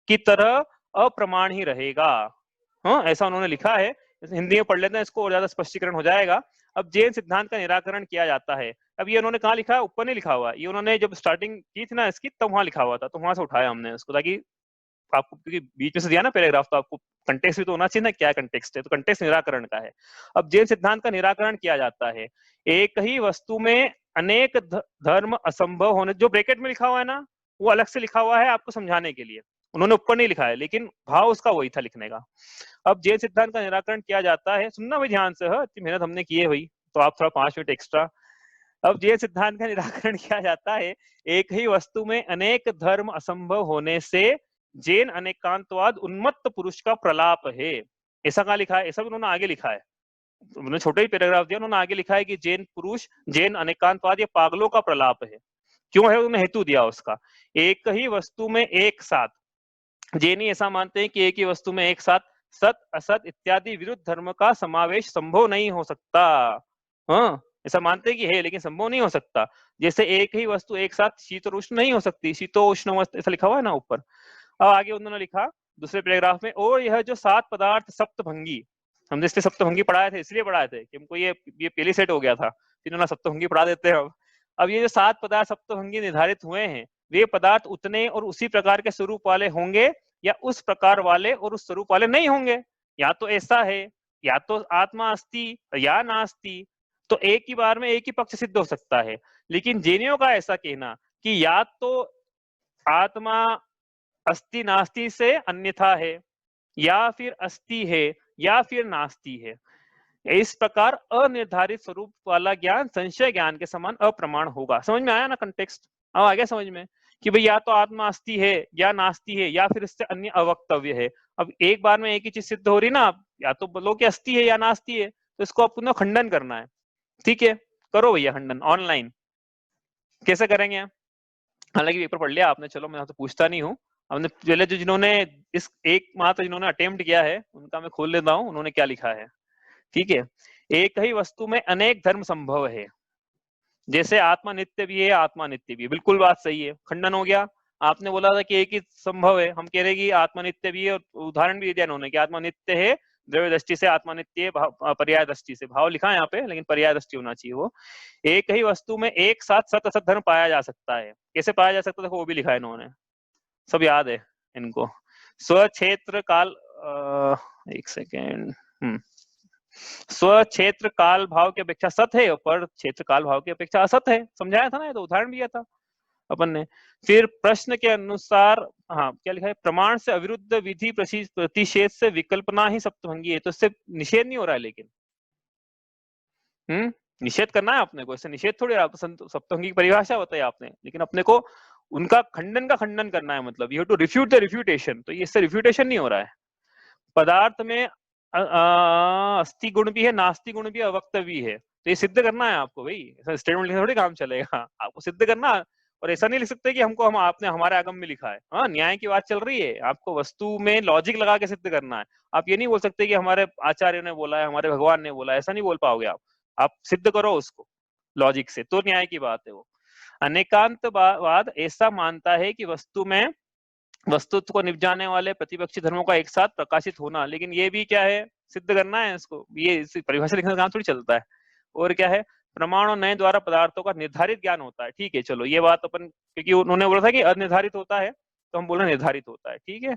की तरह अप्रमाण ही रहेगा। हाँ, ऐसा उन्होंने लिखा है, हिंदी में पढ़ लेते हैं इसको और ज्यादा स्पष्टीकरण हो जाएगा। अब जैन सिद्धांत का निराकरण किया जाता है, अब ये उन्होंने कहाँ लिखा है, ऊपर नहीं लिखा हुआ, ये उन्होंने जब स्टार्टिंग की थी ना इसकी तब वहां लिखा हुआ था, तो वहां से उठाया हमने इसको, ताकि आपको, क्योंकि बीच में से दिया ना पैराग्राफ, तो आपको कंटेक्स्ट भी तो होना चाहिए ना, क्या कंटेक्स्ट है, तो कंटेक्स्ट निराकरण का है। अब जैन सिद्धांत का निराकरण किया जाता है, एक ही वस्तु में अनेक धर्म असंभव होने, जो ब्रैकेट में लिखा हुआ है ना वो अलग से लिखा हुआ है आपको समझाने के लिए, उन्होंने ऊपर नहीं लिखा है, लेकिन भाव उसका वही था लिखने का। अब जैन सिद्धांत का निराकरण किया जाता है, सुनना भाई ध्यान से, इतनी मेहनत हमने की है हुई, तो आप थोड़ा 5 मिनट एक्स्ट्रा। अब जैन सिद्धांत का निराकरण किया जाता है, एक ही वस्तु में अनेक धर्म असंभव होने से जैन अनेकांतवाद उन्मत्त पुरुष का प्रलाप है, ऐसा कहाँ लिखा है, ऐसा भी उन्होंने आगे लिखा है, उन्होंने छोटे ही पैराग्राफ दिया, उन्होंने आगे लिखा है कि जैन पुरुष, जैन अनेकांतवाद ये पागलों का प्रलाप है। क्यों है, उन्होंने हेतु दिया उसका, एक ही वस्तु में एक साथ, जैनी ऐसा मानते हैं कि एक ही वस्तु में एक साथ सत असत इत्यादि विरुद्ध धर्म का समावेश संभव नहीं हो सकता। हाँ, ऐसा मानते हैं कि है लेकिन संभव नहीं हो सकता, जैसे एक ही वस्तु एक साथ शीत और उष्ण नहीं हो सकती, शीतो उष्ण ऐसा लिखा हुआ है ना ऊपर। अब आगे उन्होंने लिखा दूसरे पैराग्राफ में, और यह जो 7 पदार्थ सप्तभंगी, हमने इसलिए सप्तभंगी पढ़ाए थे, इसलिए पढ़ाए थे कि हमको ये पहली सेट हो गया था, इन्होंने सप्तभंगी पढ़ा देते हैं। अब ये जो 7 पदार्थ सप्तभंगी निर्धारित हुए हैं, वे पदार्थ उतने और उसी प्रकार के स्वरूप वाले होंगे या उस प्रकार वाले और उस स्वरूप वाले नहीं होंगे, या तो ऐसा है या तो आत्मा अस्ति या नास्ति, तो एक ही बार में एक ही पक्ष सिद्ध हो सकता है। लेकिन जैनियों का ऐसा कहना कि या तो आत्मा अस्ति नास्ति से अन्यथा है, या फिर अस्ति है या फिर नास्ति है, इस प्रकार अनिर्धारित स्वरूप वाला ज्ञान संशय ज्ञान के समान अप्रमाण होगा। समझ में आया ना कंटेक्स्ट, अब आ गया समझ में कि भाई या तो आत्मा अस्ति है या नास्ति है या फिर इससे अन्य अवक्तव्य है। अब एक बार में एक ही चीज सिद्ध हो रही ना, आप या तो बोलो कि अस्ति है या नास्ति है, तो इसको आपको खंडन करना है, ठीक है, करो भैया खंडन ऑनलाइन, कैसे करेंगे। हालांकि पेपर पढ़ लिया आपने, चलो मैं आपसे पूछता नहीं हूँ, हमने पहले जो जिन्होंने इस एक मात्र जिन्होंने अटेम्प्ट किया है उनका मैं खोल लेता हूँ, उन्होंने क्या लिखा है, ठीक है। एक ही वस्तु में अनेक धर्म संभव है, जैसे आत्मा नित्य भी है, आत्मा नित्य भी है। बिल्कुल बात सही है, खंडन हो गया। आपने बोला था कि एक ही संभव है, हम कह रहे कि आत्मा नित्य भी है, और उदाहरण भी दे दिया उन्होंने कि आत्मा नित्य है, द्रव्य दृष्टि से आत्मा नित्य है, पर्याय दृष्टि से, भाव लिखा है यहाँ पे लेकिन पर्याय दृष्टि होना चाहिए वो। एक ही वस्तु में एक साथ सत असत धर्म पाया जा सकता है। कैसे पाया जा सकता है वो भी लिखा है इन्होंने, सब याद है इनको। स्वक्षेत्र काल, एक सेकेंड, स्व क्षेत्र काल भाव की अपेक्षा सत है, और क्षेत्र काल भाव की अपेक्षा असत है। समझाया था ना, ये तो उदाहरण दिया था अपन ने। फिर प्रश्न के अनुसार, हाँ क्या लिखा है, प्रमाण से अविरुद्ध विधि प्रतिषेध से विकल्पना ही सप्तभंगी है। तो इससे निषेध नहीं हो रहा है, लेकिन निषेध करना है अपने को, इससे निषेध थोड़ी। सप्तभंगी की परिभाषा बताई आपने, लेकिन अपने को उनका खंडन का खंडन करना है, मतलब you have to refute the refutation. तो ये इससे रिफ्यूटेशन नहीं हो रहा है। पदार्थ में अस्थि गुण भी है, नास्ति गुण भी, अवक्त भी है। तो ये सिद्ध करना है आपको भाई, ऐसा स्टेटमेंट लिखना थोड़ी काम चलेगा, आपको सिद्ध करना। और ऐसा नहीं लिख सकते कि हमको आपने हमारे आगम में लिखा है। हाँ, न्याय की बात चल रही है, आपको वस्तु में लॉजिक लगा के सिद्ध करना है। आप ये नहीं बोल सकते कि हमारे आचार्य ने बोला है, हमारे भगवान ने बोला है, ऐसा नहीं बोल पाओगे आप सिद्ध करो उसको लॉजिक से, तो न्याय की बात है वो। अनेकांतवाद ऐसा मानता है कि वस्तुत्व को निपजाने वाले प्रतिपक्षी धर्मों का एक साथ प्रकाशित होना, लेकिन ये भी क्या है, सिद्ध करना है इसको, ये परिभाषा लिखने का काम थोड़ी चलता है। और क्या है, प्रमाण और नए द्वारा पदार्थों का निर्धारित ज्ञान होता है। ठीक है, चलो ये बात अपन, क्योंकि उन्होंने बोला था कि अनिर्धारित होता है, तो हम बोल रहे निर्धारित होता है। ठीक है,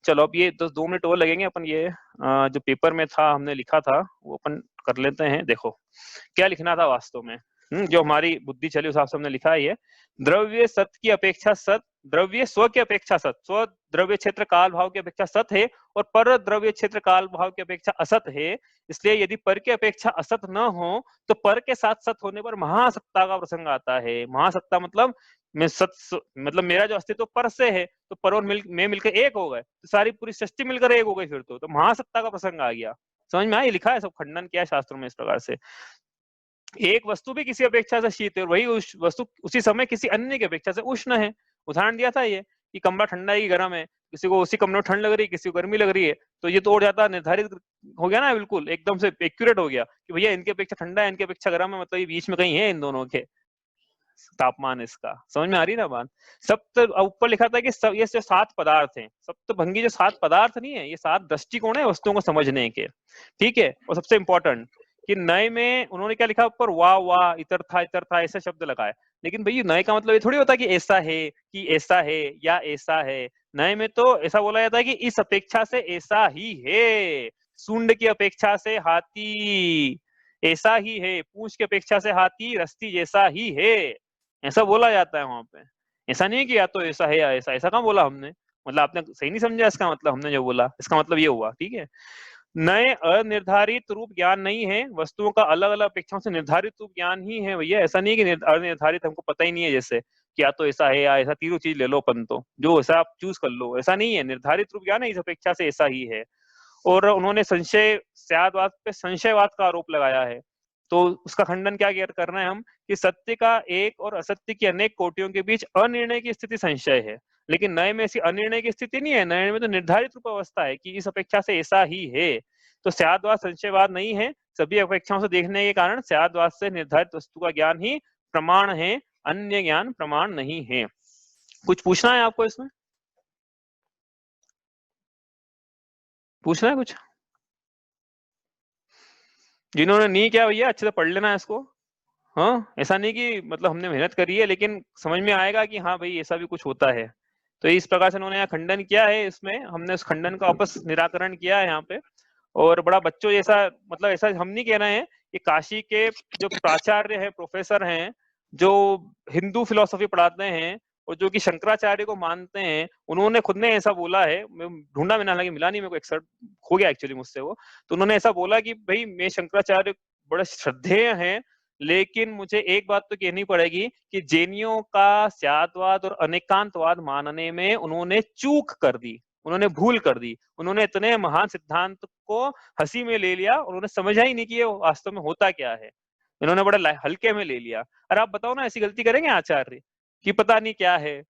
चलो अब ये 2 मिनट और लगेंगे, अपन ये जो पेपर में था हमने लिखा था वो अपन कर लेते हैं। देखो क्या लिखना था वास्तव में, जो हमारी बुद्धि चली उस हिसाब से हमने लिखा है। ये द्रव्य सत की अपेक्षा सत, द्रव्य स्व की अपेक्षा सत, स्व द्रव्य क्षेत्र काल भाव की अपेक्षा सत है, और पर द्रव्य क्षेत्र काल भाव की अपेक्षा असत है। इसलिए यदि पर की अपेक्षा असत न हो तो पर के साथ सत होने पर महासत्ता का प्रसंग आता है। महासत्ता मतलब मैं मतलब मेरा जो अस्तित्व पर से है, तो पर और मैं मिलकर एक हो गए, तो सारी पूरी सृष्टि मिलकर एक हो गई। फिर तो महासत्ता का प्रसंग आ गया। समझ में आया, लिखा है सब, खंडन किया है शास्त्रों में इस प्रकार से। एक वस्तु भी किसी अपेक्षा से शीत है, और वही वस्तु उसी समय किसी अन्य की अपेक्षा से उष्ण है। उदाहरण दिया था ये कि कमरा ठंडा है कि गर्म है, किसी को उसी कमरे में ठंड लग रही है, किसी को गर्मी लग रही है, तो ये तो और ज्यादा निर्धारित हो गया ना, बिल्कुल एकदम से एक्यूरेट हो गया कि भैया इनकी अपेक्षा ठंडा है, इनकी अपेक्षा गर्म है, मतलब ये बीच में कहीं है इन दोनों के तापमान इसका। समझ में आ रही ना बात। सप्त ऊपर लिखा था कि ये 7 पदार्थ हैं। सप्तभंगी जो 7 पदार्थ नहीं है, ये 7 दृष्टिकोण है वस्तुओं को समझने के। ठीक है, और सबसे इंपॉर्टेंट कि नए में उन्होंने क्या लिखा ऊपर, वाह इतर था ऐसे शब्द लगाए। लेकिन भाई नए का मतलब ये थोड़ी होता कि ऐसा है, कि ऐसा है या ऐसा है। नए में तो ऐसा बोला जाता है कि इस अपेक्षा से ऐसा ही है, सूंड की अपेक्षा से हाथी ऐसा ही है, पूंछ की अपेक्षा से हाथी रस्ती जैसा ही है, ऐसा बोला जाता है वहां पे। ऐसा नहीं है कि या तो ऐसा है या ऐसा, ऐसा कहाँ बोला हमने। मतलब आपने सही नहीं समझा इसका मतलब, हमने जो बोला इसका मतलब ये हुआ। ठीक है, नए अनिर्धारित रूप ज्ञान नहीं है, वस्तुओं का अलग अलग अपेक्षाओं से निर्धारित रूप ज्ञान ही है भैया। ऐसा नहीं है कि अनिर्धारित हमको पता ही नहीं है, जैसे कि या तो ऐसा है या ऐसा, तीनों चीज ले लो अपन, तो जो ऐसा आप चूज कर लो, ऐसा नहीं है। निर्धारित रूप ज्ञान है, इस अपेक्षा से ऐसा ही है। और उन्होंने संशयवाद पे संशयवाद का आरोप लगाया है, तो उसका खंडन क्या करना है हम, कि सत्य का एक और असत्य की अनेक कोटियों के बीच अनिर्णय की स्थिति संशय है। लेकिन नए में ऐसी अनिर्णय की स्थिति नहीं है, नए में तो निर्धारित रूप अवस्था है कि इस अपेक्षा से ऐसा ही है। तो स्यादवाद संशयवाद नहीं है, सभी अपेक्षाओं से देखने के कारण स्यादवाद से निर्धारित वस्तु का ज्ञान ही प्रमाण है, अन्य ज्ञान प्रमाण नहीं है। कुछ पूछना है आपको इसमें, पूछना है कुछ? जिन्होंने नहीं किया भैया अच्छे से पढ़ लेना है इसको। हाँ, ऐसा नहीं कि मतलब हमने मेहनत करी है, लेकिन समझ में आएगा कि हाँ भाई ऐसा भी कुछ होता है। तो इस प्रकार से उन्होंने यहाँ खंडन किया है, इसमें हमने उस खंडन का वापस निराकरण किया है यहाँ पे। और बड़ा बच्चों जैसा, मतलब ऐसा हम नहीं कह रहे हैं कि काशी के जो प्राचार्य हैं, प्रोफेसर हैं, जो हिंदू फिलोसफी पढ़ाते हैं और जो कि शंकराचार्य को मानते हैं, उन्होंने खुद ने ऐसा बोला है। मैं ढूंढा मैंने, हालांकि मिला नहीं मेरे को, एक्सर्ट खो गया एक्चुअली मुझसे वो। तो उन्होंने ऐसा बोला कि भाई मैं शंकराचार्य बड़े श्रद्धेय हैं, लेकिन मुझे एक बात तो कहनी पड़ेगी कि जैनियों का स्यादवाद और अनेकांतवाद मानने में उन्होंने चूक कर दी, उन्होंने भूल कर दी। उन्होंने इतने महान सिद्धांत को हंसी में ले लिया, उन्होंने समझा ही नहीं कि ये वास्तव में होता क्या है, इन्होंने बड़ा हल्के में ले लिया। अरे आप बताओ ना, ऐसी गलती करेंगे आचार्य कि पता नहीं क्या है,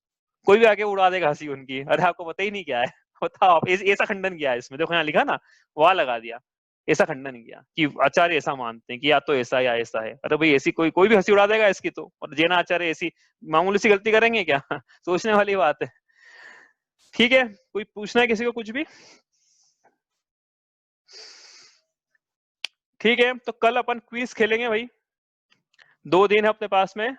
कोई भी आके उड़ा देगा हंसी उनकी, अरे आपको पता ही नहीं क्या है, बताओ आप। ऐसा खंडन किया है इसमें, देखो यहाँ लिखा ना, वहां लगा दिया। ऐसा खंडन किया कि आचार्य ऐसा मानते हैं कि या तो ऐसा या ऐसा है। अरे भाई ऐसी कोई भी हंसी उड़ा देगा इसकी तो, और जैन आचार्य ऐसी मामूली सी गलती करेंगे क्या? सोचने वाली बात है। ठीक है, कोई पूछना है किसी को कुछ भी? ठीक है, तो कल अपन क्विज खेलेंगे भाई। 2 दिन है अपने पास में।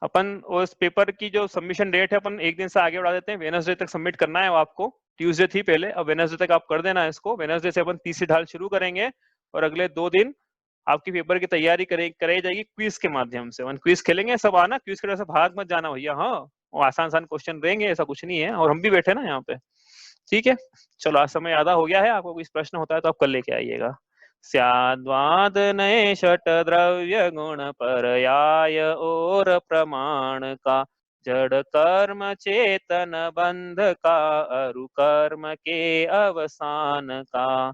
अपन उस पेपर की जो सबमिशन डेट है अपन एक दिन से आगे बढ़ा देते हैं, वेडनेसडे तक सबमिट करना है आपको। ट्यूसडे थी पहले, अब वेडनेसडे तक आप कर देना इसको। वेडनेसडे से अपन तीसरी ढाल शुरू करेंगे और अगले 2 दिन आपकी पेपर की तैयारी कराई जाएगी क्विज के माध्यम से। अपन क्विज खेलेंगे, सब आना, क्विज के से भाग मत जाना भैया। हाँ, वो आसान क्वेश्चन रहेंगे, ऐसा कुछ नहीं है, और हम भी बैठे ना यहाँ पे। ठीक है, चलो आज समय आधा हो गया है। आपको कोई प्रश्न होता है तो आप कल लेके आइएगा। स्याद्वाद नए षट द्रव्य गुण पर्याय और प्रमाण का, जड़ कर्म चेतन बंध का, अरु कर्म के अवसान का,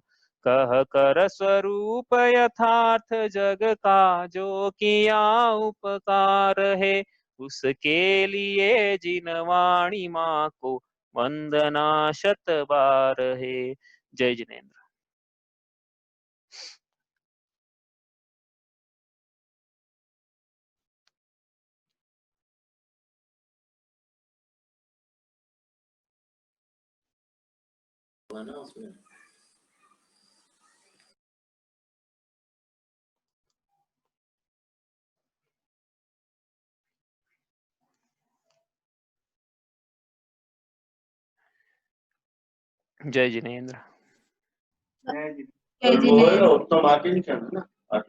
कह कर स्वरूप यथार्थ जग का, जो किया उपकार है उसके लिए जिन वाणी माँ को वंदना शत बार है। जय जिनेन्द्र। जय जिनेन्द्र। जय जिनेन्द्र। तो बाकी नहीं करना ना।